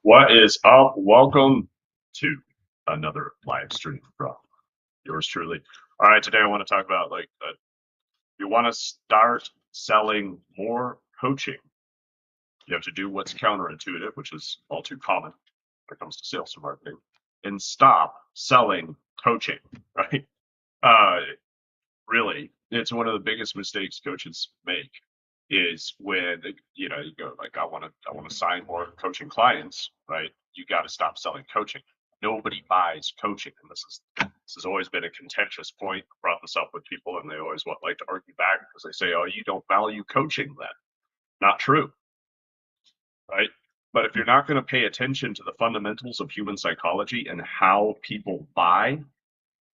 What is up? Welcome to another live stream from yours truly. All right, today I want to talk about you want to start selling more coaching. You have to do what's counterintuitive, which is all too common when it comes to sales and marketing, and stop selling coaching, right? Uh, really, it's one of the biggest mistakes coaches make is when you go like I want to sign more coaching clients, right? You got to stop selling coaching. Nobody buys coaching, and this has always been a contentious point. I brought this up with people, and they always like to argue back because they say, "Oh, you don't value coaching then." Not true, right? But if you're not going to pay attention to the fundamentals of human psychology and how people buy,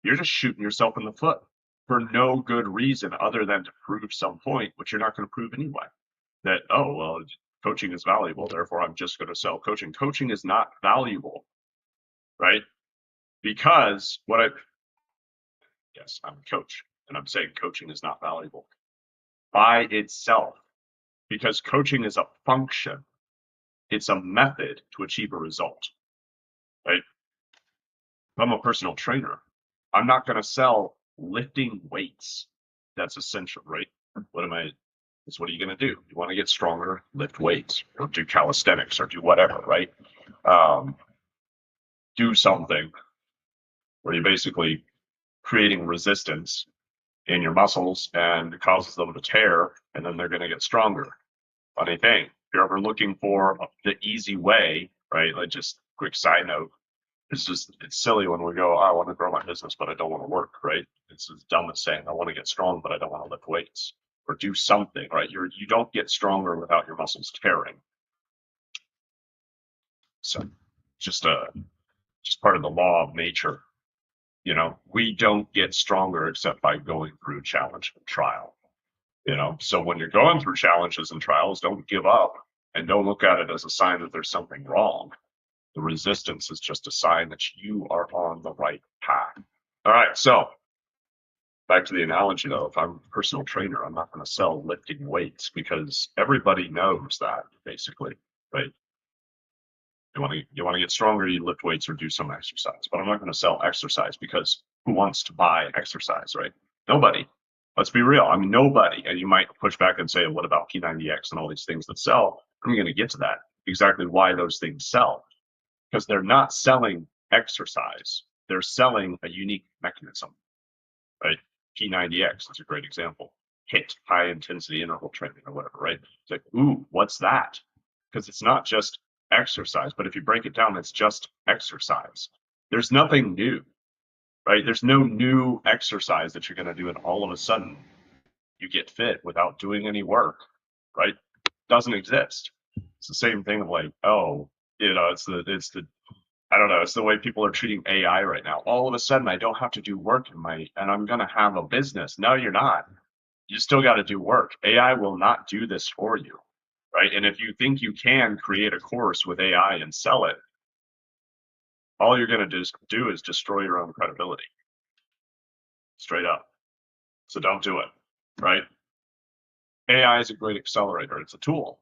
you're just shooting yourself in the foot for no good reason other than to prove some point, which you're not going to prove anyway. That, oh, well, coaching is valuable, therefore I'm just going to sell coaching. Coaching is not valuable, right? Because yes, I'm a coach, and I'm saying coaching is not valuable by itself, because coaching is a function, it's a method to achieve a result, right? If I'm a personal trainer, I'm not going to sell lifting weights. That's essential, right? What am I? What are you going to do? You want to get stronger, lift weights, or do calisthenics, or do whatever, right? Um, do something where you're basically creating resistance in your muscles and it causes them to tear, and then they're going to get stronger. Funny thing, if you're ever looking for the easy way, right? Like, just quick side note, it's silly when we go, oh, I want to grow my business, but I don't want to work, right? It's as dumb as saying I want to get strong, but I don't want to lift weights or do something, right? You don't get stronger without your muscles tearing. So just part of the law of nature. We don't get stronger except by going through challenge and trial. So when you're going through challenges and trials, don't give up and don't look at it as a sign that there's something wrong. The resistance is just a sign that you are on the right path. All right, so back to the analogy though, if I'm a personal trainer, I'm not going to sell lifting weights because everybody knows that basically, right? You want to get stronger, you lift weights or do some exercise. But I'm not going to sell exercise because who wants to buy exercise, right? Nobody. Let's be real. I mean, nobody. And you might push back and say, what about P90X and all these things that sell? I'm going to get to that. Exactly why those things sell. Because they're not selling exercise. They're selling a unique mechanism, right? P90X is a great example. HIIT, high intensity interval training or whatever, right? It's like, ooh, what's that? Because it's not just exercise, but if you break it down, it's just exercise. There's nothing new, right? There's no new exercise that you're going to do, and all of a sudden you get fit without doing any work, right? Doesn't exist. It's the same thing of like, oh, it's the I don't know, it's the way people are treating AI right now. All of a sudden I don't have to do work and I'm gonna have a business. No, you're not. You still got to do work. AI will not do this for you, right? And if you think you can create a course with AI and sell it, all you're going to do is destroy your own credibility, straight up. So don't do it, right? AI is a great accelerator. It's a tool.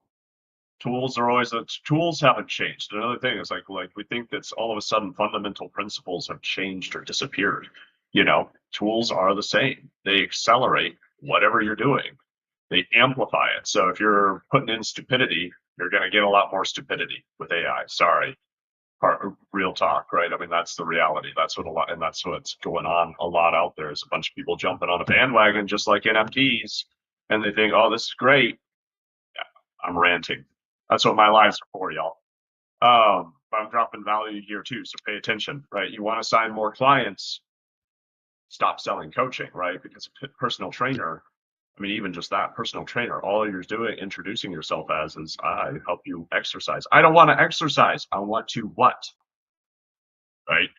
Tools haven't changed. Another thing is like we think that all of a sudden fundamental principles have changed or disappeared. Tools are the same. They accelerate whatever you're doing. They amplify it. So if you're putting in stupidity, you're going to get a lot more stupidity with AI. Sorry, real talk, right? I mean, that's the reality. That's what's going on a lot out there. Is a bunch of people jumping on a bandwagon, just like NFTs, and they think, "Oh, this is great." Yeah, I'm ranting. That's what my lives are for, y'all. But I'm dropping value here too, so pay attention, right? You want to sign more clients, stop selling coaching, right? Because a personal trainer, I mean, even just that personal trainer, all you're doing, introducing yourself as, is I help you exercise. I don't want to exercise. I want to what? Right?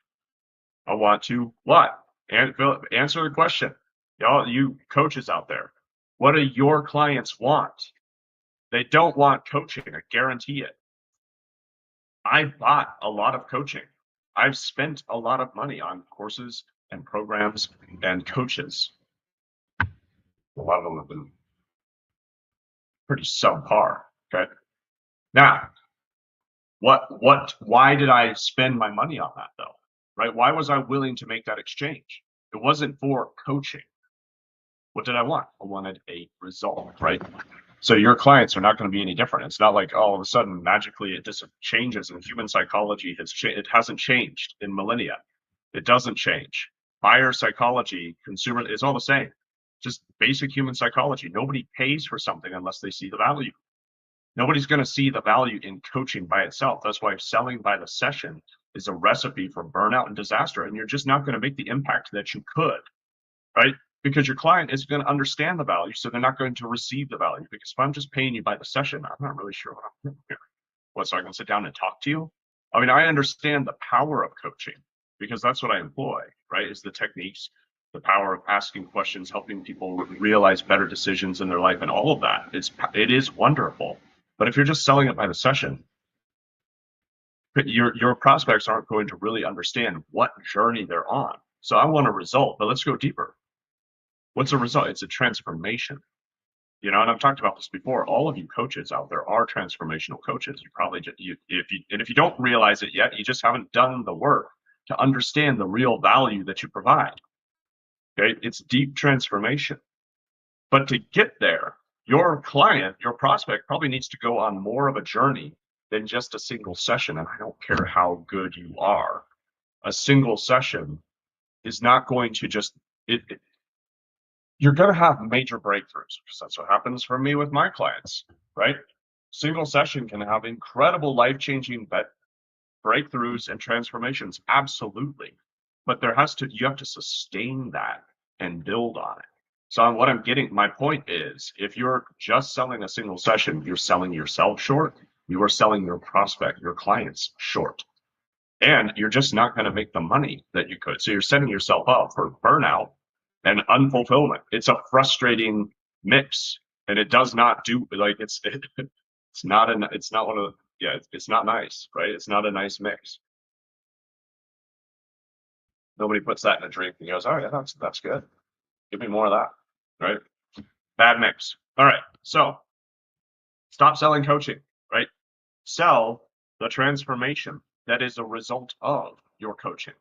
I want to what? And answer the question. Y'all, you coaches out there, what do your clients want? They don't want coaching. I guarantee it. I've bought a lot of coaching. I've spent a lot of money on courses and programs and coaches. A lot of them have been pretty subpar. Okay. Now, Why did I spend my money on that though? Right? Why was I willing to make that exchange? It wasn't for coaching. What did I want? I wanted a result, right? So your clients are not going to be any different. It's not like all of a sudden magically it just changes, and human psychology it hasn't changed in millennia. It doesn't change. Buyer psychology, consumer, it's all the same. Just basic human psychology. Nobody pays for something unless they see the value. Nobody's going to see the value in coaching by itself. That's why selling by the session is a recipe for burnout and disaster. And you're just not going to make the impact that you could, right? Because your client is going to understand the value, so they're not going to receive the value. Because if I'm just paying you by the session, I'm not really sure what I'm doing here. What, so I can sit down and talk to you? I mean, I understand the power of coaching because that's what I employ, right? Is the techniques, the power of asking questions, helping people realize better decisions in their life, and all of that. It is wonderful. But if you're just selling it by the session, your prospects aren't going to really understand what journey they're on. So I want a result, but let's go deeper. What's a result? It's a transformation. You know, and I've talked about this before. All of you coaches out there are transformational coaches. You probably just, if you don't realize it yet, you just haven't done the work to understand the real value that you provide. Okay, it's deep transformation. But to get there, your client, your prospect probably needs to go on more of a journey than just a single session. And I don't care how good you are, a single session is not going to just you're going to have major breakthroughs because that's what happens for me with my clients, right? Single session can have incredible life-changing breakthroughs and transformations, absolutely. But you have to sustain that and build on it. So what I'm getting, my point is, if you're just selling a single session, you're selling yourself short. You are selling your prospect, your clients short. And you're just not going to make the money that you could. So you're setting yourself up for burnout and unfulfillment. It's a frustrating mix, and it does not do like it's not one of the, yeah, it's not nice, right? It's not a nice mix. Nobody puts that in a drink and goes, oh yeah, that's good. Give me more of that, right? Bad mix. All right, so stop selling coaching, right? Sell the transformation that is a result of your coaching.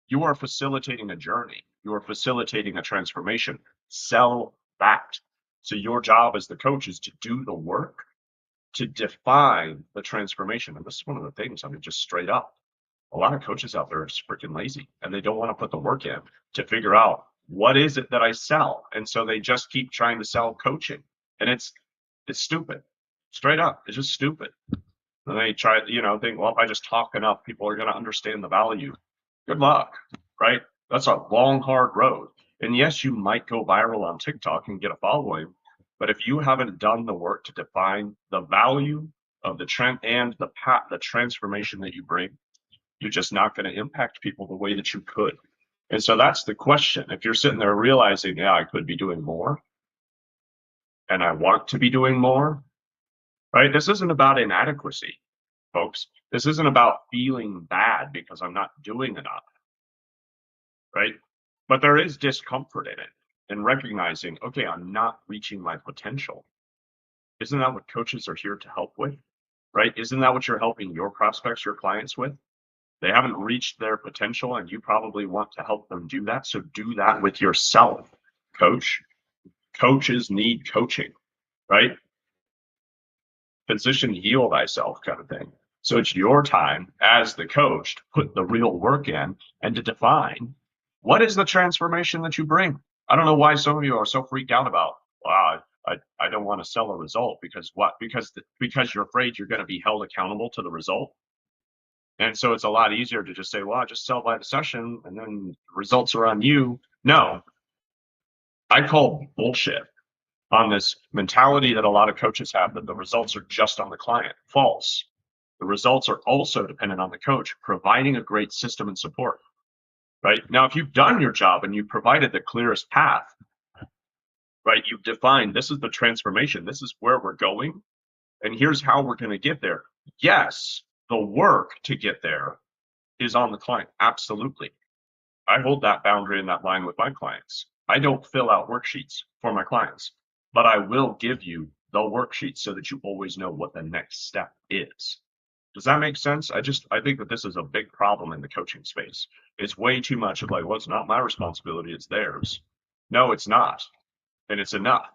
You are facilitating a journey. You are facilitating a transformation. Sell that. So your job as the coach is to do the work to define the transformation. And this is one of the things, I mean, just straight up. A lot of coaches out there are just freaking lazy and they don't want to put the work in to figure out what is it that I sell. And so they just keep trying to sell coaching. And it's stupid. Straight up. It's just stupid. And they try, think, well, if I just talk enough, people are going to understand the value. Good luck, right? That's a long, hard road. And yes, you might go viral on TikTok and get a following, but if you haven't done the work to define the value of the trend and the transformation that you bring, you're just not going to impact people the way that you could. And so that's the question. If you're sitting there realizing, yeah, I could be doing more and I want to be doing more, right? This isn't about inadequacy, folks. This isn't about feeling bad because I'm not doing enough, right? But there is discomfort in it and recognizing, okay, I'm not reaching my potential. Isn't that what coaches are here to help with, right? Isn't that what you're helping your prospects, your clients with? They haven't reached their potential and you probably want to help them do that. So do that with yourself, coach. Coaches need coaching, right? Physician, heal thyself kind of thing. So it's your time as the coach to put the real work in and to define what is the transformation that you bring. I don't know why some of you are so freaked out about, wow, I don't want to sell a result because what? Because you're afraid you're going to be held accountable to the result. And so it's a lot easier to just say, well, I just sell by the session and then results are on you. No, I call bullshit on this mentality that a lot of coaches have that the results are just on the client. False. The results are also dependent on the coach providing a great system and support. Right now, if you've done your job and you've provided the clearest path, right, you've defined this is the transformation, this is where we're going, and here's how we're going to get there. Yes, the work to get there is on the client. Absolutely. I hold that boundary and that line with my clients. I don't fill out worksheets for my clients, but I will give you the worksheet so that you always know what the next step is. Does that make sense? I think that this is a big problem in the coaching space. It's way too much of like, well, it's not my responsibility, it's theirs. No, it's not. And it's enough.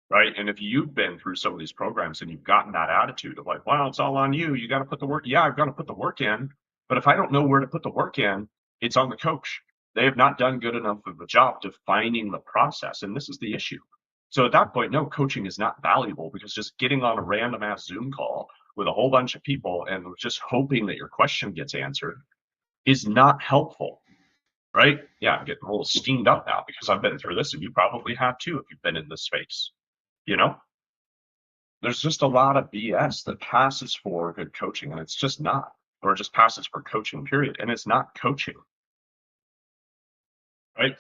Right. And if you've been through some of these programs and you've gotten that attitude of like, well, it's all on you. You got to put the work. Yeah, I've got to put the work in. But if I don't know where to put the work in, it's on the coach. They have not done good enough of a job defining the process. And this is the issue. So at that point, no, coaching is not valuable because just getting on a random ass Zoom call with a whole bunch of people and just hoping that your question gets answered is not helpful. Right? Yeah, I'm getting a little steamed up now because I've been through this and you probably have too if you've been in this space. You know, there's just a lot of BS that passes for good coaching, and it's just not, or it just passes for coaching, period. And it's not coaching, right?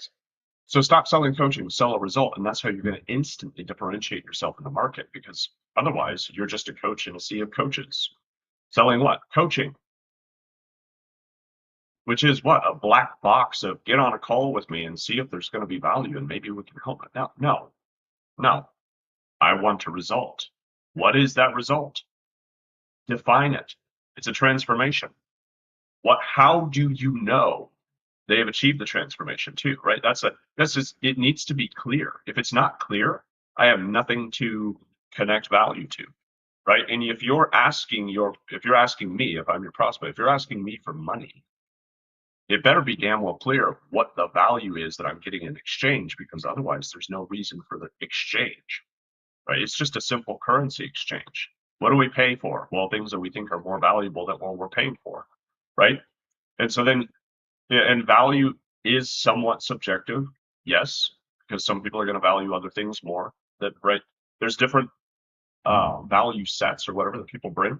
So stop selling coaching, sell a result. And that's how you're going to instantly differentiate yourself in the market, because otherwise you're just a coach in a sea of coaches. Selling what? Coaching, which is what? A black box of get on a call with me and see if there's going to be value and maybe we can help it. No. I want a result. What is that result? Define it. It's a transformation. How do you know they have achieved the transformation too, right? It needs to be clear. If it's not clear, I have nothing to connect value to, right? And if you're asking me, if I'm your prospect, if you're asking me for money, it better be damn well clear what the value is that I'm getting in exchange, because otherwise there's no reason for the exchange, right? It's just a simple currency exchange. What do we pay for? Well, things that we think are more valuable than what we're paying for, right? And so then, yeah, and value is somewhat subjective, yes, because some people are going to value other things more. That right? There's different value sets or whatever that people bring,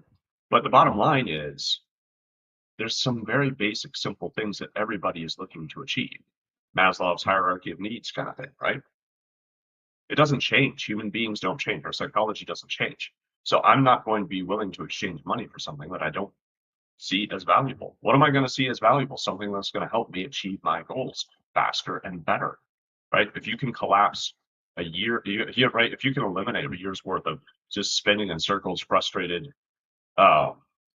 but the bottom line is there's some very basic, simple things that everybody is looking to achieve. Maslow's hierarchy of needs kind of thing, right? It doesn't change. Human beings don't change. Our psychology doesn't change. So I'm not going to be willing to exchange money for something that I don't see as valuable. What am I going to see as valuable? Something that's going to help me achieve my goals faster and better, right? If you can collapse a year, right? If you can eliminate a year's worth of just spinning in circles, frustrated,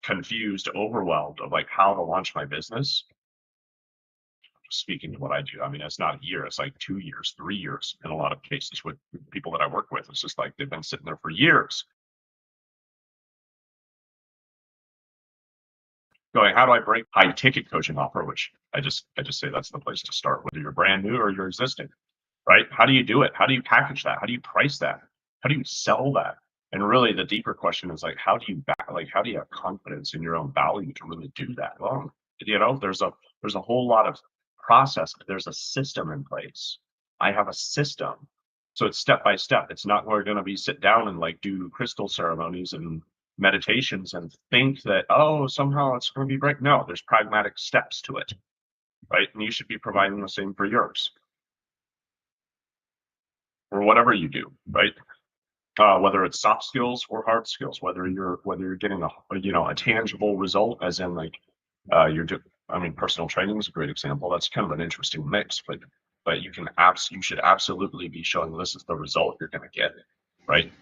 confused, overwhelmed of like how to launch my business. Speaking to what I do, I mean, it's not a year, it's like 2 years, 3 years in a lot of cases with people that I work with. It's just like they've been sitting there for years going, how do I break high ticket coaching offer? Which I just say that's the place to start, whether you're brand new or you're existing, right? How do you do it? How do you package that? How do you price that? How do you sell that? And really the deeper question is like, how do you have confidence in your own value to really do that? Well, there's a whole lot of process. There's a system in place. I have a system. So it's step by step. It's not we're going to be sit down and like do crystal ceremonies and meditations and think that, oh, somehow it's going to be right. No, there's pragmatic steps to it, right? And you should be providing the same for yours or whatever you do, right? Whether it's soft skills or hard skills, whether you're getting a tangible result, as in like personal training is a great example. That's kind of an interesting mix, but you should absolutely be showing this is the result you're going to get, right?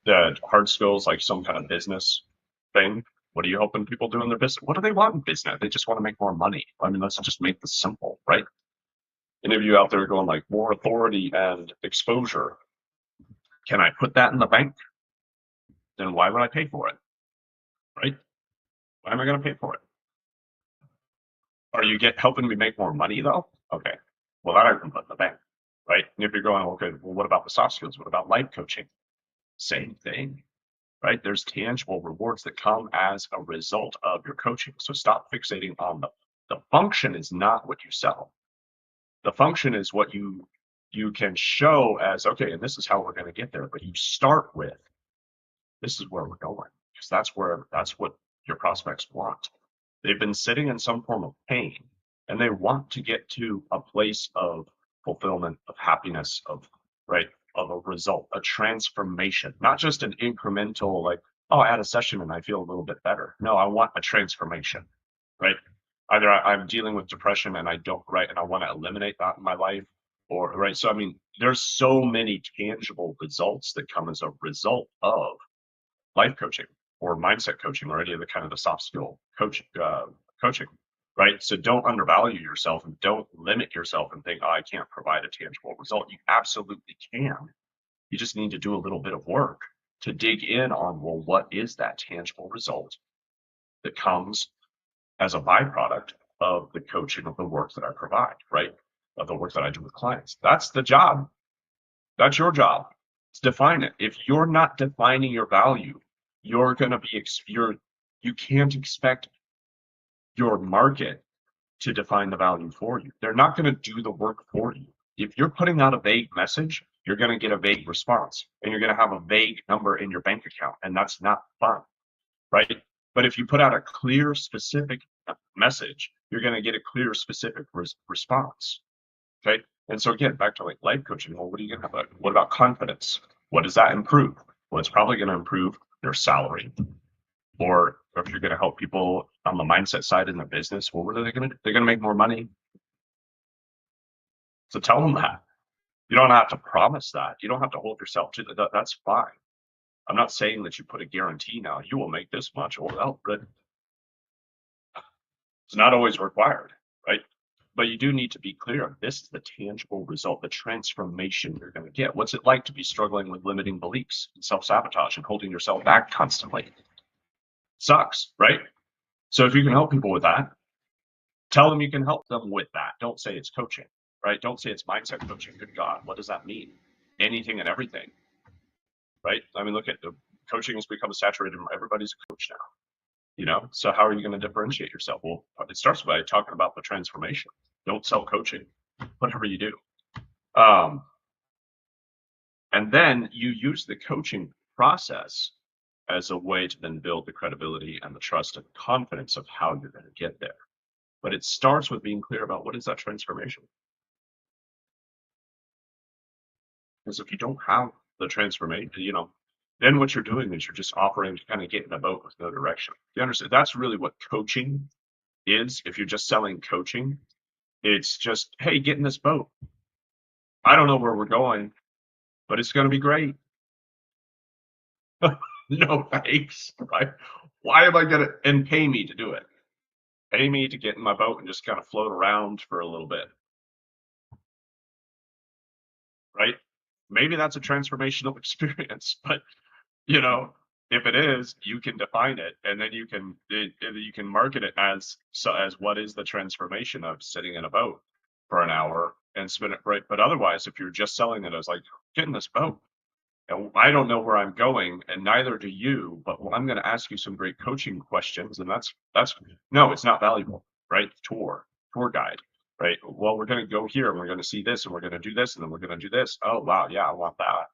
The hard skills, like some kind of business thing. What are you hoping people do in their business? What do they want in business? They just want to make more money. I mean, let's just make this simple, right? Any of you out there going like more authority and exposure, can I put that in the bank? Then why would I pay for it? Right? Why am I going to pay for it? Are you helping me make more money though? Okay. Well, that I can put in the bank, right? And if you're going, okay, well, what about the soft skills? What about life coaching? Same thing, right? There's tangible rewards that come as a result of your coaching. So stop fixating on the function is not what you sell. The function is what you can show as, okay, and this is how we're going to get there. But you start with, this is where we're going, because that's what your prospects want. They've been sitting in some form of pain and they want to get to a place of fulfillment, of happiness, of a result, a transformation, not just an incremental, like, oh, I had a session and I feel a little bit better. No, I want a transformation, right? Either I'm dealing with depression and I want to eliminate that in my life, or, right? So, I mean, there's so many tangible results that come as a result of life coaching or mindset coaching or any of the kind of the soft skill coaching, right? So don't undervalue yourself and don't limit yourself and think, oh, I can't provide a tangible result. You absolutely can. You just need to do a little bit of work to dig in on, well, what is that tangible result that comes as a byproduct of the coaching of the work that I provide, right? Of the work that I do with clients. That's the job. That's your job. To define it. If you're not defining your value, you're going to be, you can't expect your market to define the value for you. They're not going to do the work for you. If you're putting out a vague message, you're going to get a vague response and you're going to have a vague number in your bank account. And that's not fun, right? But if you put out a clear, specific message, you're going to get a clear, specific response. Okay. And so again, back to like life coaching. Well, what are you going to have? What about confidence? What does that improve? Well, it's probably going to improve their salary. Or if you're going to help people on the mindset side in their business, well, what are they going to do? They're going to make more money. So tell them that. You don't have to promise that. You don't have to hold yourself to that. That's fine. I'm not saying that you put a guarantee now. You will make this much. Well, but it's not always required, right? But you do need to be clear. This is the tangible result, the transformation you're going to get. What's it like to be struggling with limiting beliefs, self-sabotage, and holding yourself back constantly? Sucks, right? So if you can help people with that, tell them you can help them with that. Don't say it's coaching, right? Don't say it's mindset coaching. Good God, what does that mean? Anything and everything, right? I mean, look at the coaching has become saturated. Everybody's a coach now. So how are you going to differentiate yourself? Well, it starts by talking about the transformation. Don't sell coaching, whatever you do. And then you use the coaching process as a way to then build the credibility and the trust and confidence of how you're going to get there. But it starts with being clear about what is that transformation. Because if you don't have the transformation, then what you're doing is you're just offering to kind of get in a boat with no direction. You understand? That's really what coaching is. If you're just selling coaching, it's just, hey, get in this boat. I don't know where we're going, but it's going to be great. No thanks, right? Why am I going to, and pay me to do it? Pay me to get in my boat and just kind of float around for a little bit, right? Maybe that's a transformational experience, but if it is, you can define it, and then you can market it as what is the transformation of sitting in a boat for an hour and spin it right. But otherwise, if you're just selling it as like, get in this boat, and I don't know where I'm going, and neither do you, but I'm going to ask you some great coaching questions, and that's no, it's not valuable, right? Tour guide, right? Well, we're going to go here, and we're going to see this, and we're going to do this, and then we're going to do this. Oh wow, yeah, I want that.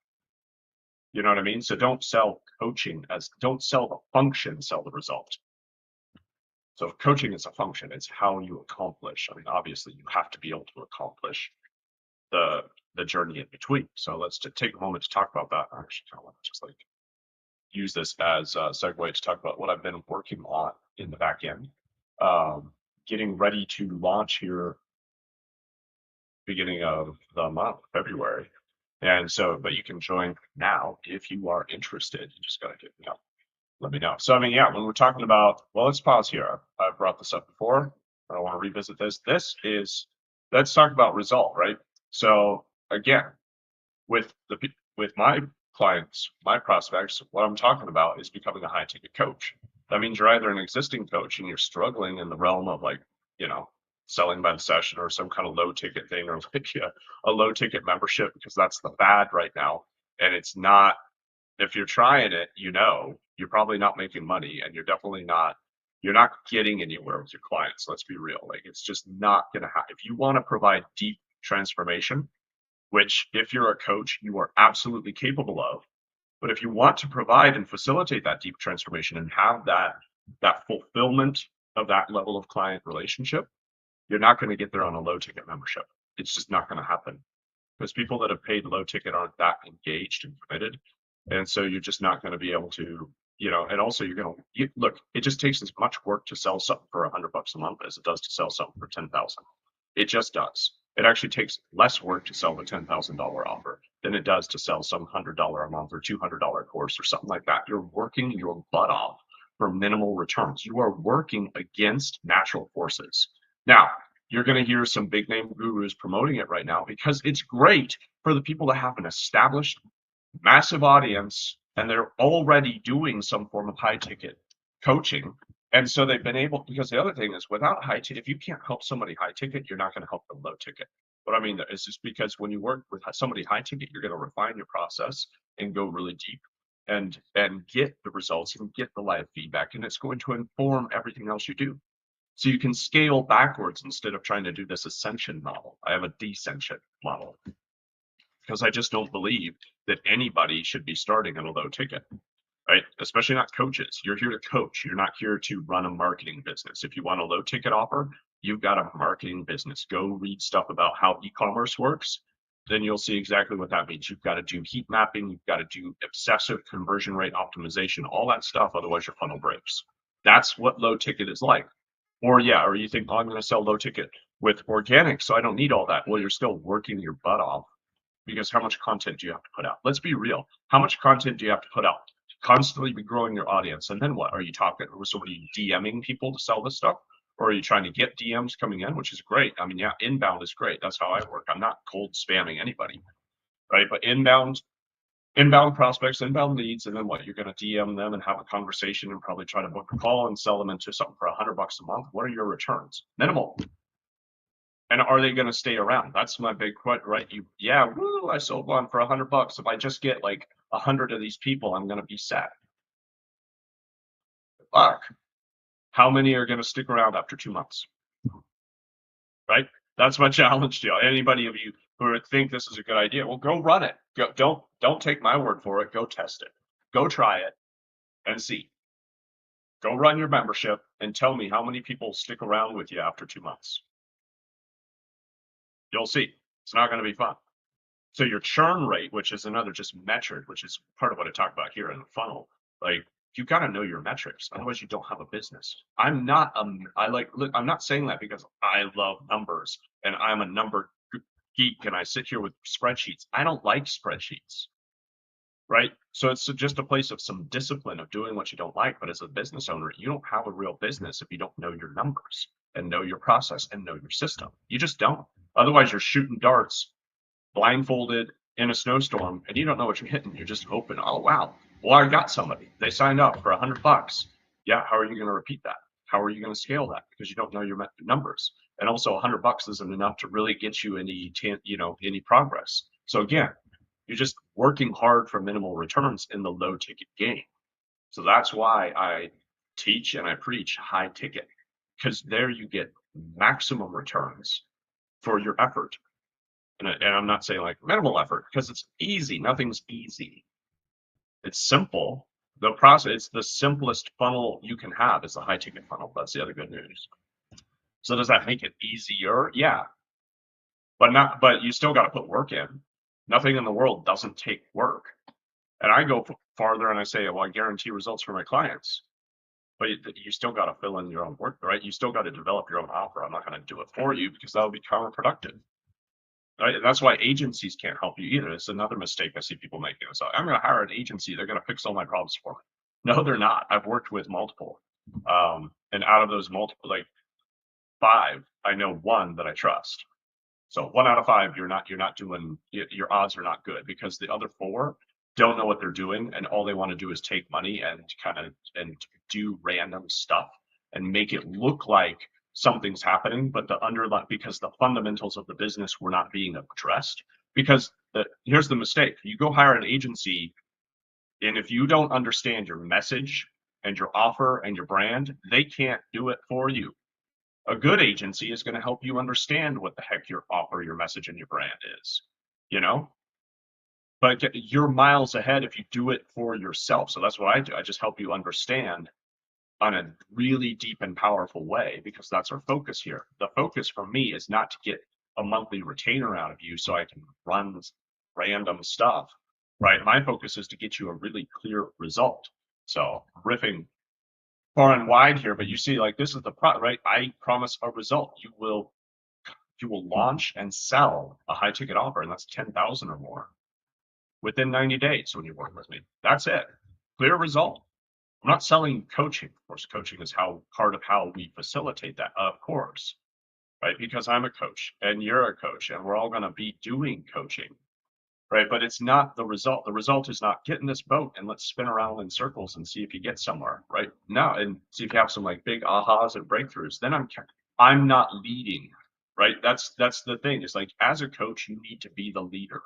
You know what I mean? So don't sell coaching don't sell the function, sell the result. So if coaching is a function, it's how you accomplish. I mean, obviously you have to be able to accomplish the journey in between. So let's take a moment to talk about that. Actually, I want to just like use this as a segue to talk about what I've been working on in the back end. Getting ready to launch here beginning of the month, February. And so, but you can join now if you are interested. You just got to let me know. So, I mean, yeah, when we're talking about, well, let's pause here. I've brought this up before. I don't want to revisit this. Let's talk about result, right? So again, with my clients, my prospects, what I'm talking about is becoming a high ticket coach. That means you're either an existing coach and you're struggling in the realm of like, selling by the session or some kind of low ticket thing, or like a low ticket membership, because that's the fad right now. And it's not, if you're trying it, you're probably not making money, and you're not getting anywhere with your clients. Let's be real. Like, it's just not going to happen. If you want to provide deep transformation, which if you're a coach, you are absolutely capable of, but if you want to provide and facilitate that deep transformation and have that fulfillment of that level of client relationship, you're not going to get there on a low ticket membership. It's just not going to happen, because people that have paid low ticket aren't that engaged and committed. And so you're just not going to be able to, and also look, it just takes as much work to sell something for $100 a month as it does to sell something for 10,000. It just does. It actually takes less work to sell the $10,000 offer than it does to sell some $100 a month or $200 course or something like that. You're working your butt off for minimal returns. You are working against natural forces. Now, you're going to hear some big name gurus promoting it right now because it's great for the people that have an established massive audience and they're already doing some form of high ticket coaching. And so they've been able, because the other thing is without high ticket, if you can't help somebody high ticket, you're not going to help them low ticket. What I mean is just because when you work with somebody high ticket, you're going to refine your process and go really deep and get the results and get the live feedback. And it's going to inform everything else you do. So you can scale backwards instead of trying to do this ascension model. I have a descension model because I just don't believe that anybody should be starting at a low ticket, right? Especially not coaches. You're here to coach. You're not here to run a marketing business. If you want a low ticket offer, you've got a marketing business. Go read stuff about how e-commerce works. Then you'll see exactly what that means. You've got to do heat mapping. You've got to do obsessive conversion rate optimization, all that stuff. Otherwise, your funnel breaks. That's what low ticket is like. Or you think, oh, I'm going to sell low ticket with organic, so I don't need all that. Well, you're still working your butt off because how much content do you have to put out? Let's be real. How much content do you have to put out? Constantly be growing your audience. And then what? Are you talking, so are you DMing people to sell this stuff? Or are you trying to get DMs coming in, which is great? I mean, yeah, inbound is great. That's how I work. I'm not cold spamming anybody, right? But inbound prospects, inbound leads, and then what? You're going to DM them and have a conversation and probably try to book a call and sell them into something for $100 a month. What are your returns? Minimal. And are they going to stay around? That's my big question, right? I sold one for $100. If I just get like 100 of these people, I'm going to be sad. Fuck. How many are going to stick around after 2 months? Right? That's my challenge to you. Anybody of you who think this is a good idea, well, go run it. Don't take my word for it. Go test it. Go try it and see. Go run your membership and tell me how many people stick around with you after 2 months. You'll see. It's not going to be fun. So your churn rate, which is another just metric, which is part of what I talk about here in the funnel, like you got to know your metrics. Otherwise, you don't have a business. I'm not saying that because I love numbers and I'm a number geek and I sit here with spreadsheets. I don't like spreadsheets, right? So it's just a place of some discipline of doing what you don't like. But as a business owner, you don't have a real business if you don't know your numbers and know your process and know your system. You just don't. Otherwise, you're shooting darts blindfolded in a snowstorm and you don't know what you're hitting. You're just hoping, oh, wow. Well, I got somebody. They signed up for $100. Yeah. How are you going to repeat that? How are you going to scale that? Because you don't know your numbers. And also $100 isn't enough to really get you any progress. So again, you're just working hard for minimal returns in the low ticket game. So that's why I teach and I preach high ticket, because there you get maximum returns for your effort. And I'm not saying like minimal effort because it's easy. Nothing's easy. It's simple. The process, it's the simplest funnel you can have is a high ticket funnel. That's the other good news. So does that make it easier? Yeah. But you still got to put work in. Nothing in the world doesn't take work. And I go farther and I say, well, I guarantee results for my clients. But you still got to fill in your own work, right? You still got to develop your own offer. I'm not going to do it for you because that would be counterproductive. Right? That's why agencies can't help you either. It's another mistake I see people making. So I'm going to hire an agency. They're going to fix all my problems for me. No, they're not. I've worked with multiple. And out of those multiple, like 5, I know 1 that I trust. So 1 out of 5, you're not doing, your odds are not good because the other 4 don't know what they're doing. And all they want to do is take money and and do random stuff and make it look like something's happening, but because the fundamentals of the business were not being addressed. Because here's the mistake: you go hire an agency, and if you don't understand your message and your offer and your brand, they can't do it for you. A good agency is going to help you understand what the heck your offer, your message, and your brand is. But you're miles ahead if you do it for yourself. So that's what I do. I just help you understand on a really deep and powerful way, because that's our focus here. The focus for me is not to get a monthly retainer out of you so I can run random stuff, right? My focus is to get you a really clear result. So riffing far and wide here, but you see, like, this is the right? I promise a result. You will you will launch and sell a high ticket offer, and that's 10,000 or more within 90 days when you work with me. That's it. Clear result. I'm not selling coaching. Of course, coaching is how part of how we facilitate that, of course, right? Because I'm a coach and you're a coach and we're all going to be doing coaching, right? But it's not the result. The result is not get in this boat and let's spin around in circles and see if you get somewhere, right? No, and see if you have some like big ahas and breakthroughs. Then I'm not leading, right? That's the thing. It's like as a coach, you need to be the leader.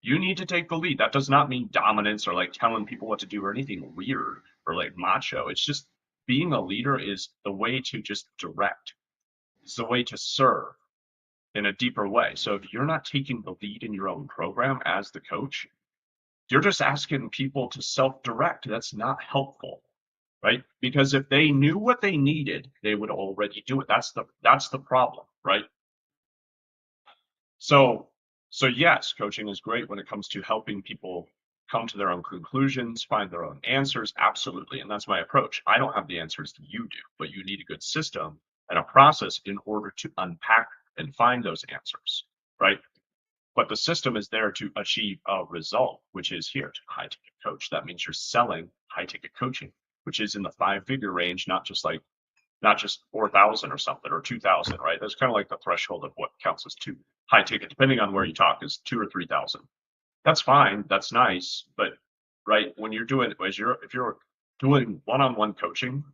You need to take the lead. That does not mean dominance or like telling people what to do or anything weird or like macho. It's just being a leader is the way to just direct. It's the way to serve in a deeper way. So if you're not taking the lead in your own program as the coach, you're just asking people to self-direct. That's not helpful, right? Because if they knew what they needed, they would already do it. That's the problem, right? So yes, coaching is great when it comes to helping people come to their own conclusions, find their own answers. Absolutely. And that's my approach. I don't have the answers that you do, but you need a good system and a process in order to unpack and find those answers, right? But the system is there to achieve a result, which is here to high ticket coach. That means you're selling high ticket coaching, which is in the 5-figure range, not just 4,000 or something or 2,000, right? That's kind of like the threshold of what counts as too high ticket, depending on where you talk, is 2 or 3,000. That's fine. That's nice. But right, when you're doing, if you're doing one-on-one coaching,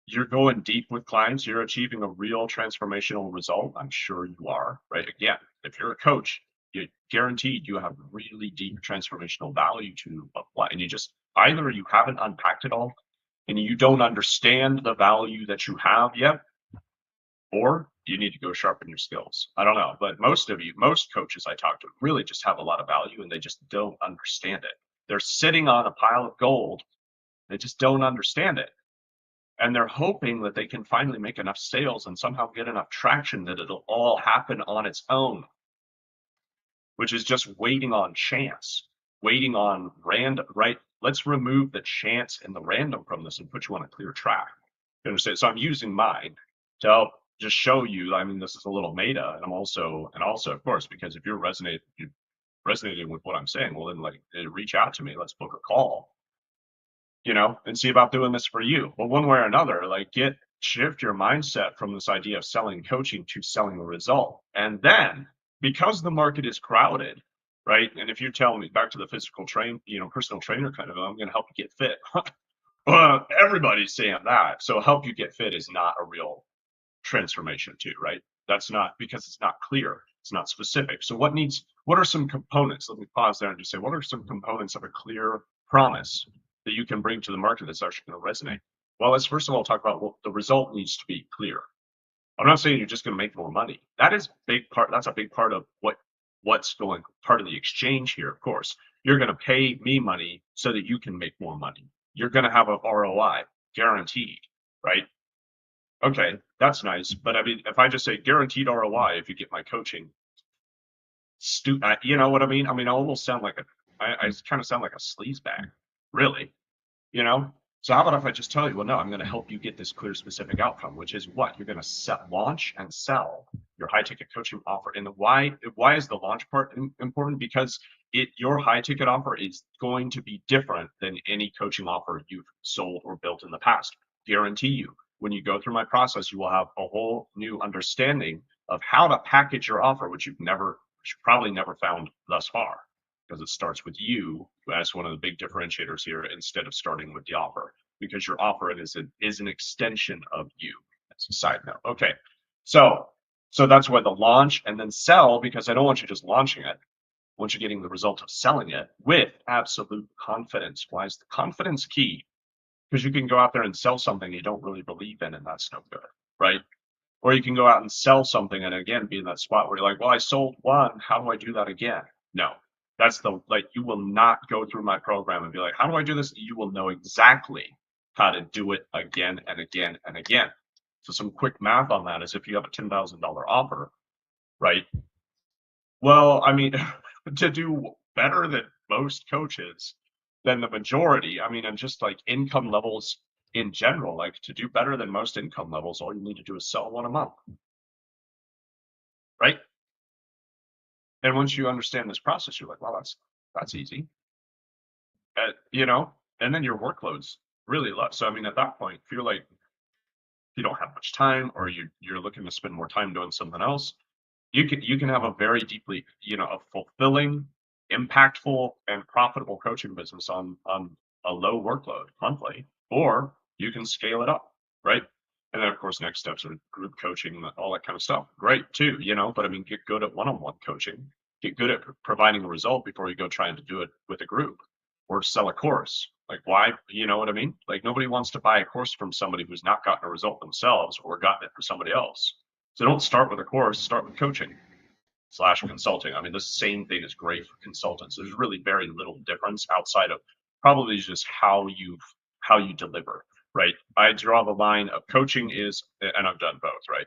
you're going deep with clients, you're achieving a real transformational result. I'm sure you are, right? Again, if you're a coach, you guaranteed you have really deep transformational value to apply. And you just either you haven't unpacked it all and you don't understand the value that you have yet, or you need to go sharpen your skills. I don't know, but most coaches I talk to really just have a lot of value and they just don't understand it. They're sitting on a pile of gold. They just don't understand it. And they're hoping that they can finally make enough sales and somehow get enough traction that it'll all happen on its own, which is just waiting on chance, waiting on random, right? Let's remove the chance and the random from this and put you on a clear track. You understand? So I'm using mine to help just show you. I mean, this is a little meta, and also, of course, because if you're resonating with what I'm saying, well, then like reach out to me. Let's book a call, and see about doing this for you. But one way or another, like shift your mindset from this idea of selling coaching to selling a result. And then because the market is crowded, right? And if you tell me back to the physical personal trainer kind of, I'm going to help you get fit. Everybody's saying that. So help you get fit is not a real transformation too, right? That's not, because it's not clear. It's not specific. So what are some components? Let me pause there and just say, what are some components of a clear promise that you can bring to the market that's actually going to resonate? Well, let's first of all talk about the result needs to be clear. I'm not saying you're just going to make more money. That's a big part of what's going, part of the exchange here, of course. You're going to pay me money so that you can make more money. You're going to have a ROI guaranteed, right? Okay, that's nice. But I mean, if I just say guaranteed ROI if you get my coaching, you know what I mean? I mean, I almost sound like I kind of sound like a sleazebag, really, So how about if I just tell you, well, no, I'm going to help you get this clear, specific outcome, which is what you're going to launch and sell your high ticket coaching offer. And why is the launch part important? Because your high ticket offer is going to be different than any coaching offer you've sold or built in the past. Guarantee you. When you go through my process, you will have a whole new understanding of how to package your offer, which you've probably never found thus far, because it starts with you as one of the big differentiators here instead of starting with the offer, because your offer is an extension of you. That's a side note. Okay, so that's why the launch and then sell, because I don't want you just launching it. I want you getting the result of selling it with absolute confidence. Why is the confidence key? Because you can go out there and sell something you don't really believe in, and that's no good, right? Or you can go out and sell something and again be in that spot where you're like, well, I sold one. How do I do that again? No, that's you will not go through my program and be like, how do I do this? You will know exactly how to do it again and again and again. So some quick math on that is if you have a $10,000 offer, right? Well, I mean, to do better than most coaches, than the majority, I mean, and just like income levels in general, like to do better than most income levels, all you need to do is sell one a month. right? And once you understand this process, you're like, well, that's easy. You know, and then your workload's really low. So I mean, at that point, if you're like you don't have much time, or you're looking to spend more time doing something else, you can have a very deeply, a fulfilling, impactful, and profitable coaching business on a low workload monthly, or you can scale it up, right? And then of course next steps are group coaching, all that kind of stuff. Great too, but I mean, get good at one-on-one coaching, get good at providing a result before you go trying to do it with a group or sell a course. Like why, you know what I mean? Like nobody wants to buy a course from somebody who's not gotten a result themselves or gotten it for somebody else. So don't start with a course, start with coaching / consulting. I mean, the same thing is great for consultants. There's really very little difference outside of probably just how you deliver, right? I draw the line of coaching is, and I've done both, right?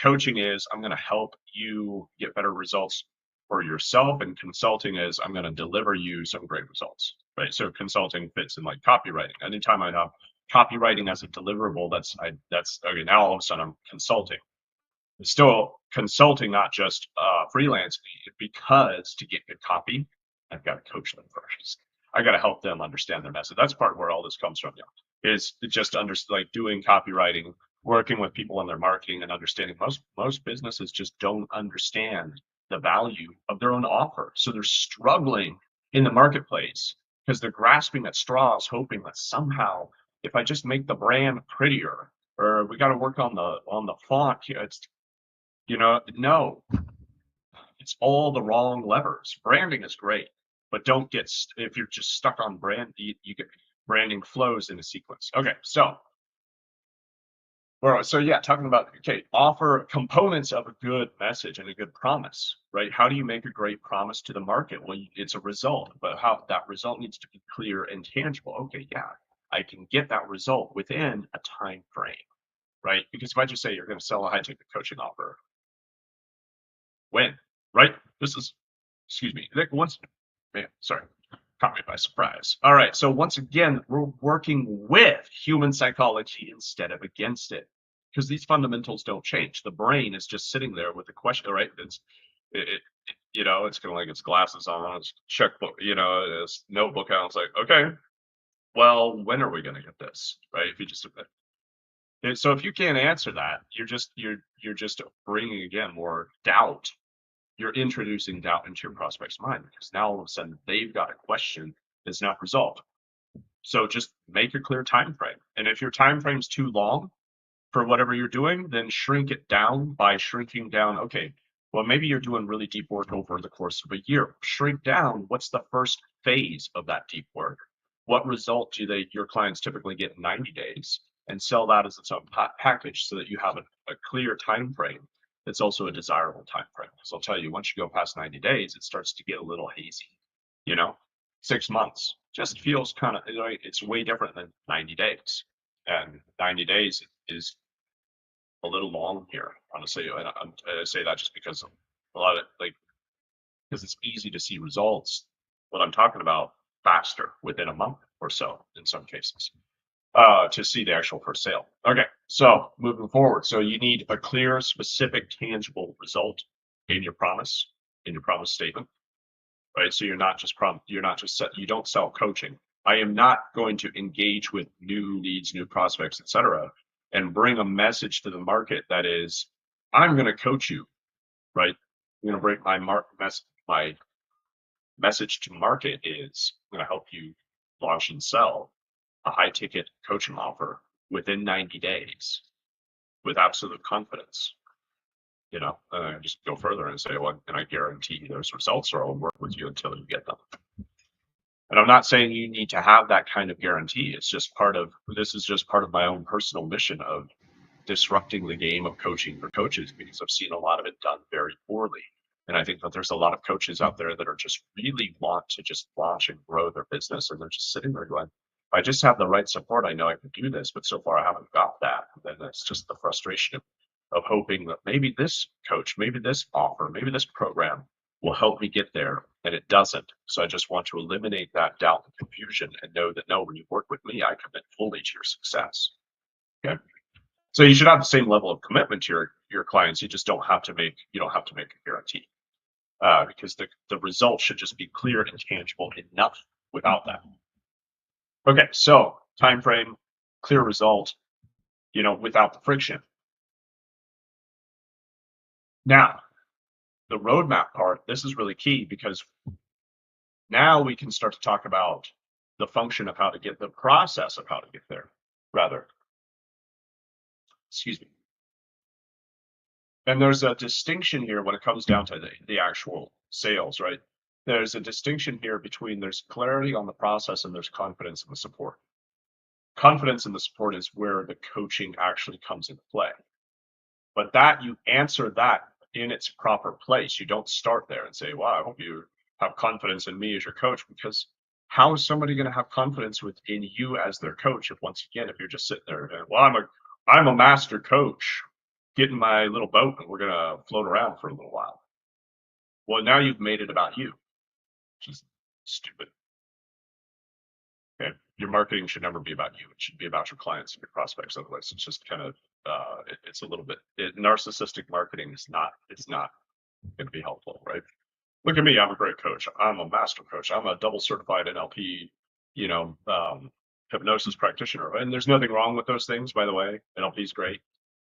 Coaching is I'm going to help you get better results for yourself, and consulting is I'm going to deliver you some great results, right? So consulting fits in like copywriting. Anytime I have copywriting as a deliverable, that's okay. Now all of a sudden I'm consulting. It's still consulting, not just freelance, because to get good copy, I've got to coach them first. I got to help them understand their message. That's part where all this comes from. Yeah, is just like doing copywriting, working with people on their marketing, and understanding. Most businesses just don't understand the value of their own offer, so they're struggling in the marketplace because they're grasping at straws, hoping that somehow, if I just make the brand prettier, or we got to work on the font, no, it's all the wrong levers. Branding is great, but don't get if you're just stuck on brand, you get branding flows in a sequence. Okay, so yeah, talking about offer components of a good message and a good promise, right? How do you make a great promise to the market? Well, it's a result, but how that result needs to be clear and tangible. Okay, yeah, I can get that result within a time frame, right? Because if I just say you're going to sell a high ticket coaching offer, when, right? Excuse me, man, sorry, caught me by surprise. All right, so once again, we're working with human psychology instead of against it, because these fundamentals don't change. The brain is just sitting there with the question, right? It's kind of like its glasses on, its checkbook, its notebook out. It's like, okay, well, when are we going to get this, right? If you just so if you can't answer that, you're just bringing again more doubt. You're introducing doubt into your prospect's mind, because now all of a sudden they've got a question that's not resolved. So just make a clear time frame. And if your time frame is too long for whatever you're doing, then shrink it down by shrinking down. Okay, well, maybe you're doing really deep work over the course of a year. Shrink down. What's the first phase of that deep work? What result do your clients typically get in 90 days? And sell that as its own package, so that you have a clear time frame. It's also a desirable time frame. So I'll tell you, once you go past 90 days, it starts to get a little hazy. 6 months just feels kind of, it's way different than 90 days. And 90 days is a little long here, honestly. And I say that just because a lot of because it's easy to see results, what I'm talking about, faster within a month or so in some cases. To see the actual first sale. Okay, so moving forward. So you need a clear, specific, tangible result in your promise statement, right? So you don't sell coaching. I am not going to engage with new leads, new prospects, etc., and bring a message to the market that is, I'm going to coach you, right? I'm going to bring my message to market is, I'm going to help you launch and sell a high ticket coaching offer within 90 days with absolute confidence. I just go further and say, well, can I guarantee those results, or I'll work with you until you get them. And I'm not saying you need to have that kind of guarantee. This is just part of my own personal mission of disrupting the game of coaching for coaches, because I've seen a lot of it done very poorly. And I think that there's a lot of coaches out there that are just really want to just launch and grow their business. And they're just sitting there going, if I just have the right support, I know I can do this, but so far I haven't got that. And then it's just the frustration of hoping that maybe this coach, maybe this offer, maybe this program will help me get there, and it doesn't. So I just want to eliminate that doubt and confusion and know that, no, when you work with me, I commit fully to your success. Okay. So you should have the same level of commitment to your clients. You just don't have to make a guarantee because the results should just be clear and tangible enough without that. Okay, so time frame, clear result, without the friction. Now, the roadmap part, this is really key because now we can start to talk about the function of how to get the process of how to get there, rather. Excuse me. And there's a distinction here when it comes down to the actual sales, right? There's a distinction here between there's clarity on the process and there's confidence in the support. Confidence in the support is where the coaching actually comes into play. But that you answer that in its proper place. You don't start there and say, well, I hope you have confidence in me as your coach, because how is somebody going to have confidence within you as their coach if you're just sitting there and, well, I'm a master coach, get in my little boat and we're going to float around for a little while. Well, now you've made it about you, which is stupid. Okay. Your marketing should never be about you. It should be about your clients and your prospects. Otherwise, it's just kind of it's a little bit narcissistic marketing is not. It's not going to be helpful, right? Look at me. I'm a great coach. I'm a master coach. I'm a double certified NLP, hypnosis practitioner. And there's nothing wrong with those things, by the way. NLP is great.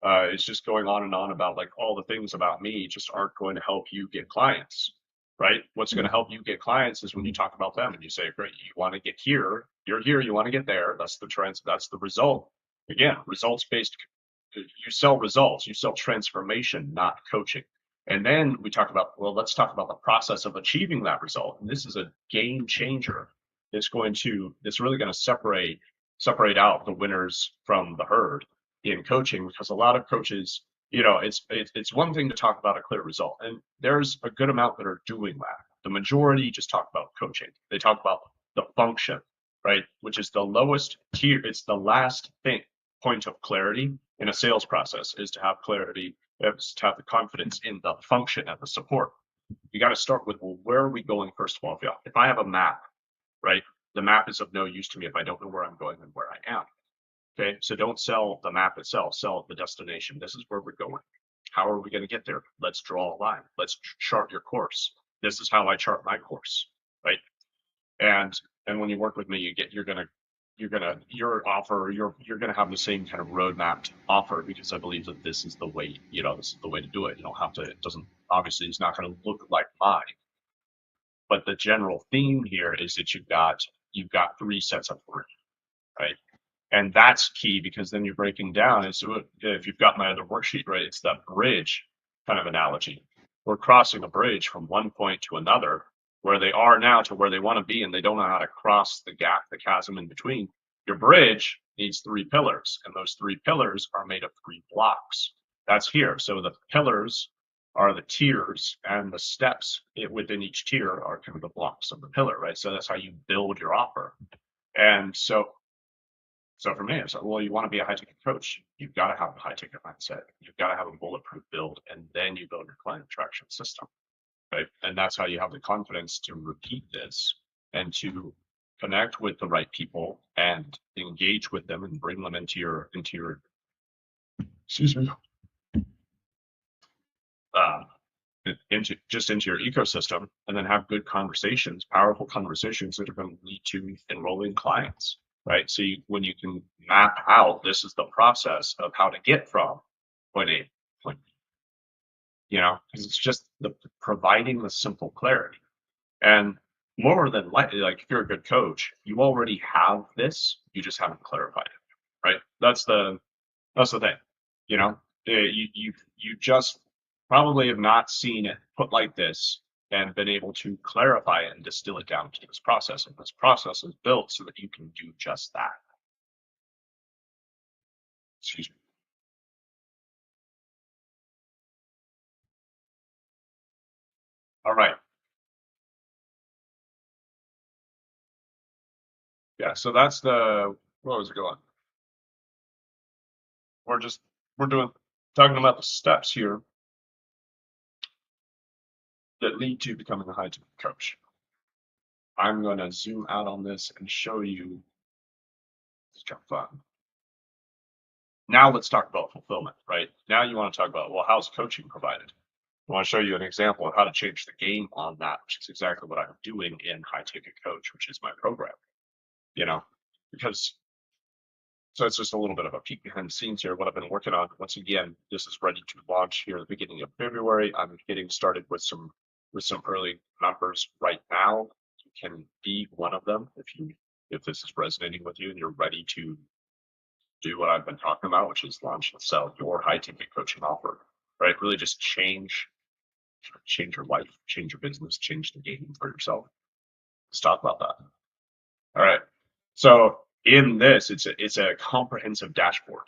It's just going on and on about like all the things about me just aren't going to help you get clients, right? What's going to help you get clients is when you talk about them and you say, great, you want to get here, you're here, you want to get there. That's the trend. That's the result. Again, results based. You sell results. You sell transformation, not coaching. And then we talk about, well, let's talk about the process of achieving that result. And this is a game changer. It's really going to separate out the winners from the herd in coaching, because a lot of coaches, it's one thing to talk about a clear result, and there's a good amount that are doing that. The majority just talk about coaching. They talk about the function, right? Which is the lowest tier. It's the last point of clarity in a sales process, is to have clarity, is to have the confidence in the function and the support. You got to start with, well, where are we going first of all? If I have a map, right? The map is of no use to me if I don't know where I'm going and where I am. Okay, so don't sell the map itself, sell the destination. This is where we're going. How are we going to get there? Let's draw a line. Let's chart your course. This is how I chart my course, right? And when you work with me, you're gonna have the same kind of roadmap offer, because I believe that this is the way, this is the way to do it. You don't have to. Obviously it's not going to look like mine, but the general theme here is that you've got 3 sets of 3, right? And that's key, because then you're breaking down. And so if you've got my other worksheet, right, it's that bridge kind of analogy. We're crossing a bridge from one point to another, where they are now to where they want to be, and they don't know how to cross the gap, the chasm in between. Your bridge needs 3 pillars, and those 3 pillars are made of 3 blocks. That's here. So the pillars are the tiers, and the steps within each tier are kind of the blocks of the pillar, right? So that's how you build your offer. And so for me, it's like, well, you want to be a high ticket coach, you've got to have a high ticket mindset. You've got to have a bulletproof build, and then you build your client attraction system, right? And that's how you have the confidence to repeat this and to connect with the right people and engage with them and bring them into your excuse me, into your ecosystem, and then have good conversations, powerful conversations that are going to lead to enrolling clients. Right. So when you can map out, this is the process of how to get from point A to point B, because it's just providing the simple clarity. And more than likely, like if you're a good coach, you already have this, you just haven't clarified it. Right. That's the thing. You just probably have not seen it put like this and been able to clarify it and distill it down to this process. And this process is built so that you can do just that. Excuse me. All right. Yeah, so that's where was it going? We're talking about the steps here that lead to becoming a high ticket coach. I'm going to zoom out on this and show you. Let's jump fun. Now let's talk about fulfillment, right? Now you want to talk about, well, how's coaching provided? I want to show you an example of how to change the game on that, which is exactly what I'm doing in High Ticket Coach, which is my program, you know, because so it's just a little bit of a peek behind the scenes here, what I've been working on. Once again, this is ready to launch here at the beginning of February. I'm getting started with some early numbers right now. You can be one of them if this is resonating with you and you're ready to do what I've been talking about, which is launch and sell your high ticket coaching offer, right? Really just change your life, change your business, change the game for yourself. Let's talk about that. All right. So in this, it's a comprehensive dashboard.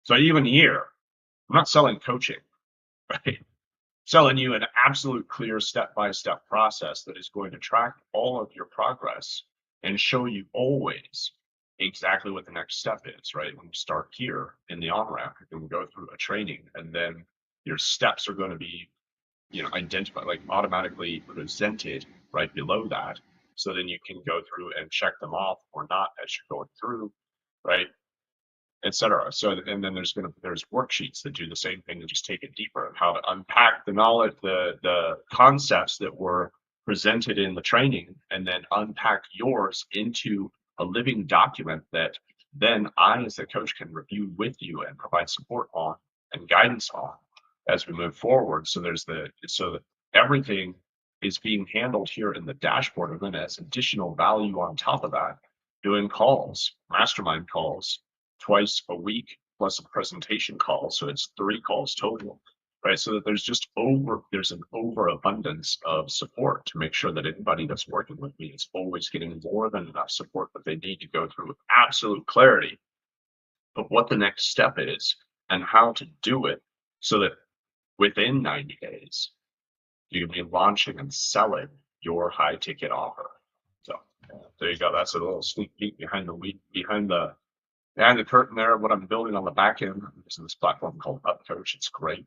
So even here, I'm not selling coaching, right? Selling you an absolute clear step-by-step process that is going to track all of your progress and show you always exactly what the next step is, right? When you start here in the on-ramp, you can go through a training and then your steps are going to be, identified, like automatically presented right below that. So then you can go through and check them off or not as you're going through, right? Etc. So, and then there's worksheets that do the same thing and just take it deeper, how to unpack the knowledge, the concepts that were presented in the training, and then unpack yours into a living document that then I, as the coach, can review with you and provide support on and guidance on as we move forward. So so everything is being handled here in the dashboard, and then as additional value on top of that, doing calls, mastermind calls, twice a week plus a presentation call. So it's 3 calls total, right? So that there's an overabundance of support to make sure that anybody that's working with me is always getting more than enough support that they need to go through with absolute clarity of what the next step is and how to do it so that within 90 days, you can be launching and selling your high ticket offer. So there you go. That's a little sneak peek behind the curtain there of what I'm building on the back end. I'm using this platform called UpCoach. It's great.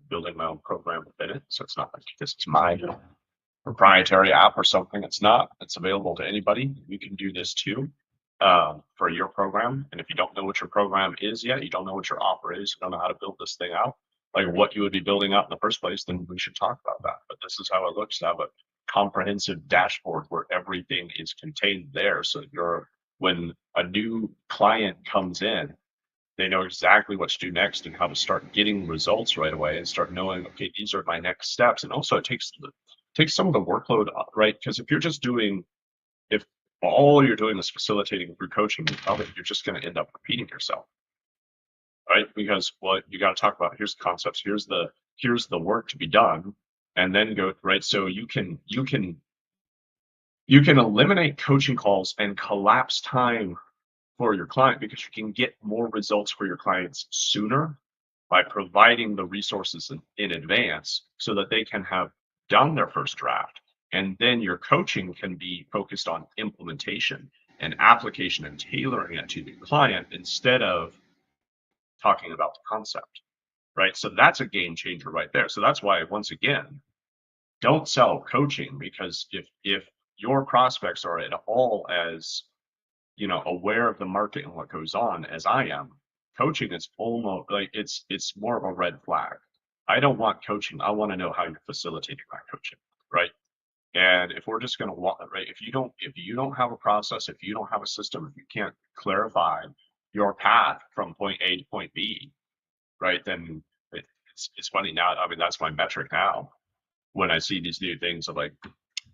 Building my own program within it. So it's not like this is my proprietary app or something. It's not. It's available to anybody. You can do this too for your program. And if you don't know what your program is yet, you don't know what your offer is, you don't know how to build this thing out, like what you would be building out in the first place, then we should talk about that. But this is how it looks to have a comprehensive dashboard where everything is contained there. So when a new client comes in, they know exactly what to do next and how to start getting results right away and start knowing, okay, these are my next steps. And also it takes some of the workload up, right? Because if all you're doing is facilitating through coaching of it, you're just going to end up repeating yourself, right? Because you got to talk about, here's the concepts, here's the work to be done, and then go right. So you can eliminate coaching calls and collapse time for your client because you can get more results for your clients sooner by providing the resources in advance so that they can have done their first draft. And then your coaching can be focused on implementation and application and tailoring it to the client instead of talking about the concept, right? So that's a game changer right there. So that's why, once again, don't sell coaching, because if your prospects are at all as aware of the market and what goes on as I am, coaching is almost like it's more of a red flag. I don't want coaching. I want to know how you're facilitating my coaching, right? And if we're just going to walk, right, if you don't have a process, if you don't have a system, if you can't clarify your path from point A to point B, right, then it's funny now. I mean, that's my metric now when I see these new things of like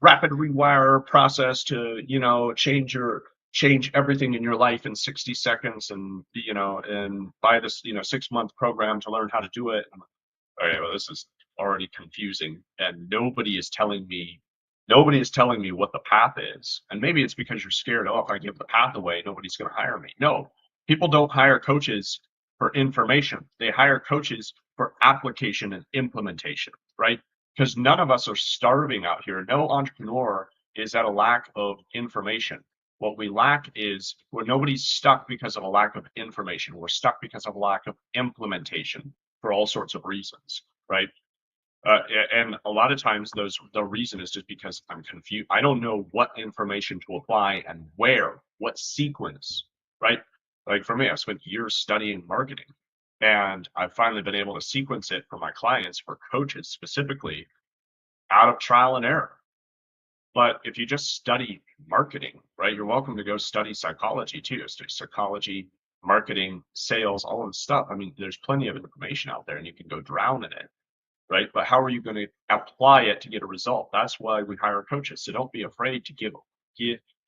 rapid rewire process to change everything in your life in 60 seconds, and and buy this 6-month program to learn how to do it. All right, well, this is already confusing, and nobody is telling me what the path is. And maybe it's because you're scared, oh, if I give the path away, nobody's going to hire me. No, people don't hire coaches for information. They hire coaches for application and implementation, right? Because none of us are starving out here. No entrepreneur is at a lack of information. What we lack is nobody's stuck because of a lack of information. We're stuck because of a lack of implementation for all sorts of reasons, right? And a lot of times the reason is just because I'm confused. I don't know what information to apply and where, what sequence, right? Like for me, I've spent years studying marketing, and I've finally been able to sequence it for my clients, for coaches specifically, out of trial and error. But if you just study marketing, right, you're welcome to go study psychology too. Study psychology, marketing, sales, all of this stuff. I mean, there's plenty of information out there and you can go drown in it, right? But how are you going to apply it to get a result? That's why we hire coaches. So don't be afraid to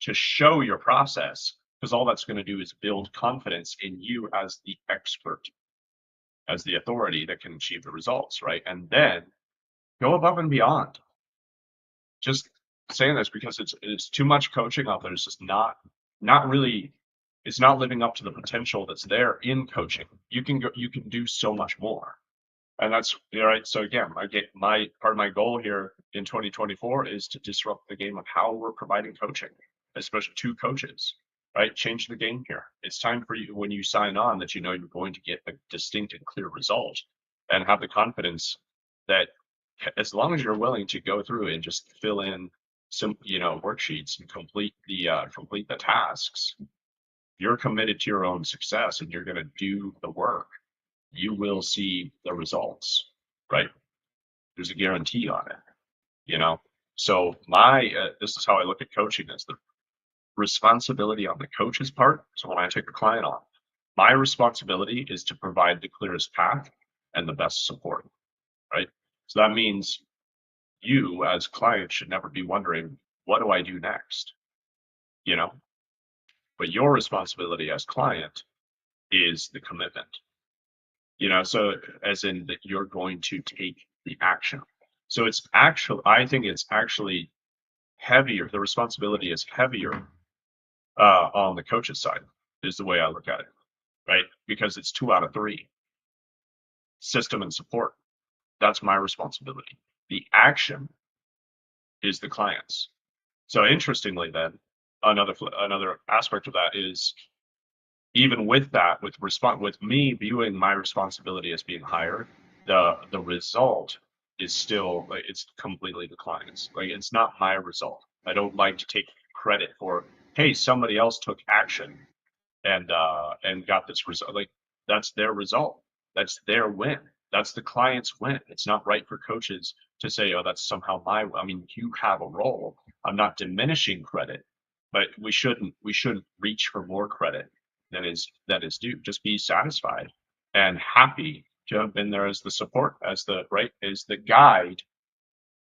to show your process, because all that's going to do is build confidence in you as the expert, as the authority that can achieve the results, right? And then go above and beyond. Just saying this because it's too much coaching out there. It's just not really, it's not living up to the potential that's there in coaching. You can do so much more. And that's right. So again, I get my part of my goal here in 2024 is to disrupt the game of how we're providing coaching, especially to coaches, right? Change the game here. It's time for you when you sign on that you know you're going to get a distinct and clear result, and have the confidence that as long as you're willing to go through and just fill in some, worksheets and complete the tasks, you're committed to your own success and you're going to do the work, you will see the results, right? There's a guarantee on it, you know? So this is how I look at coaching, as the responsibility on the coach's part. So when I take a client on, my responsibility is to provide the clearest path and the best support, right? So that means you as client should never be wondering, what do I do next? You know, but your responsibility as client is the commitment, so as in that you're going to take the action. So I think it's actually heavier. The responsibility is heavier on the coach's side, is the way I look at it, right? Because it's 2 out of 3, system and support. That's my responsibility. The action is the client's. So interestingly, then another aspect of that is, even with that, with me viewing my responsibility as being higher, the result is still, like, it's completely the client's. Like, it's not my result. I don't like to take credit for, hey, somebody else took action and got this result. Like, that's their result. That's their win. That's the client's win. It's not right for coaches to say, oh, that's somehow I mean, you have a role. I'm not diminishing credit, but we shouldn't reach for more credit than is due. Just be satisfied and happy to have been there as the support, as the guide,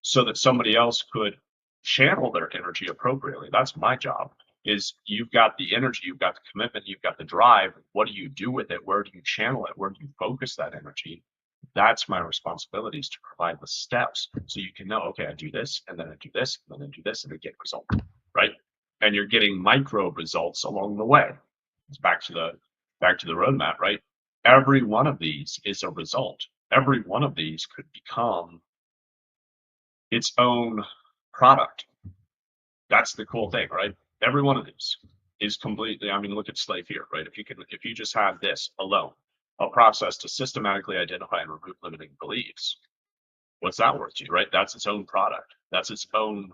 so that somebody else could channel their energy appropriately. That's my job. Is you've got the energy, you've got the commitment, you've got the drive. What do you do with it? Where do you channel it? Where do you focus that energy? That's my responsibility, is to provide the steps so you can know, okay, I do this, and then I do this, and then I do this, and I get result, right? And you're getting micro results along the way. It's back to the roadmap, right? Every one of these is a result. Every one of these could become its own product. That's the cool thing, right? Every one of these is completely, I mean, look at Slave here, right? If you just have this alone, a process to systematically identify and remove limiting beliefs, what's that worth to you, right? That's its own product. That's its own,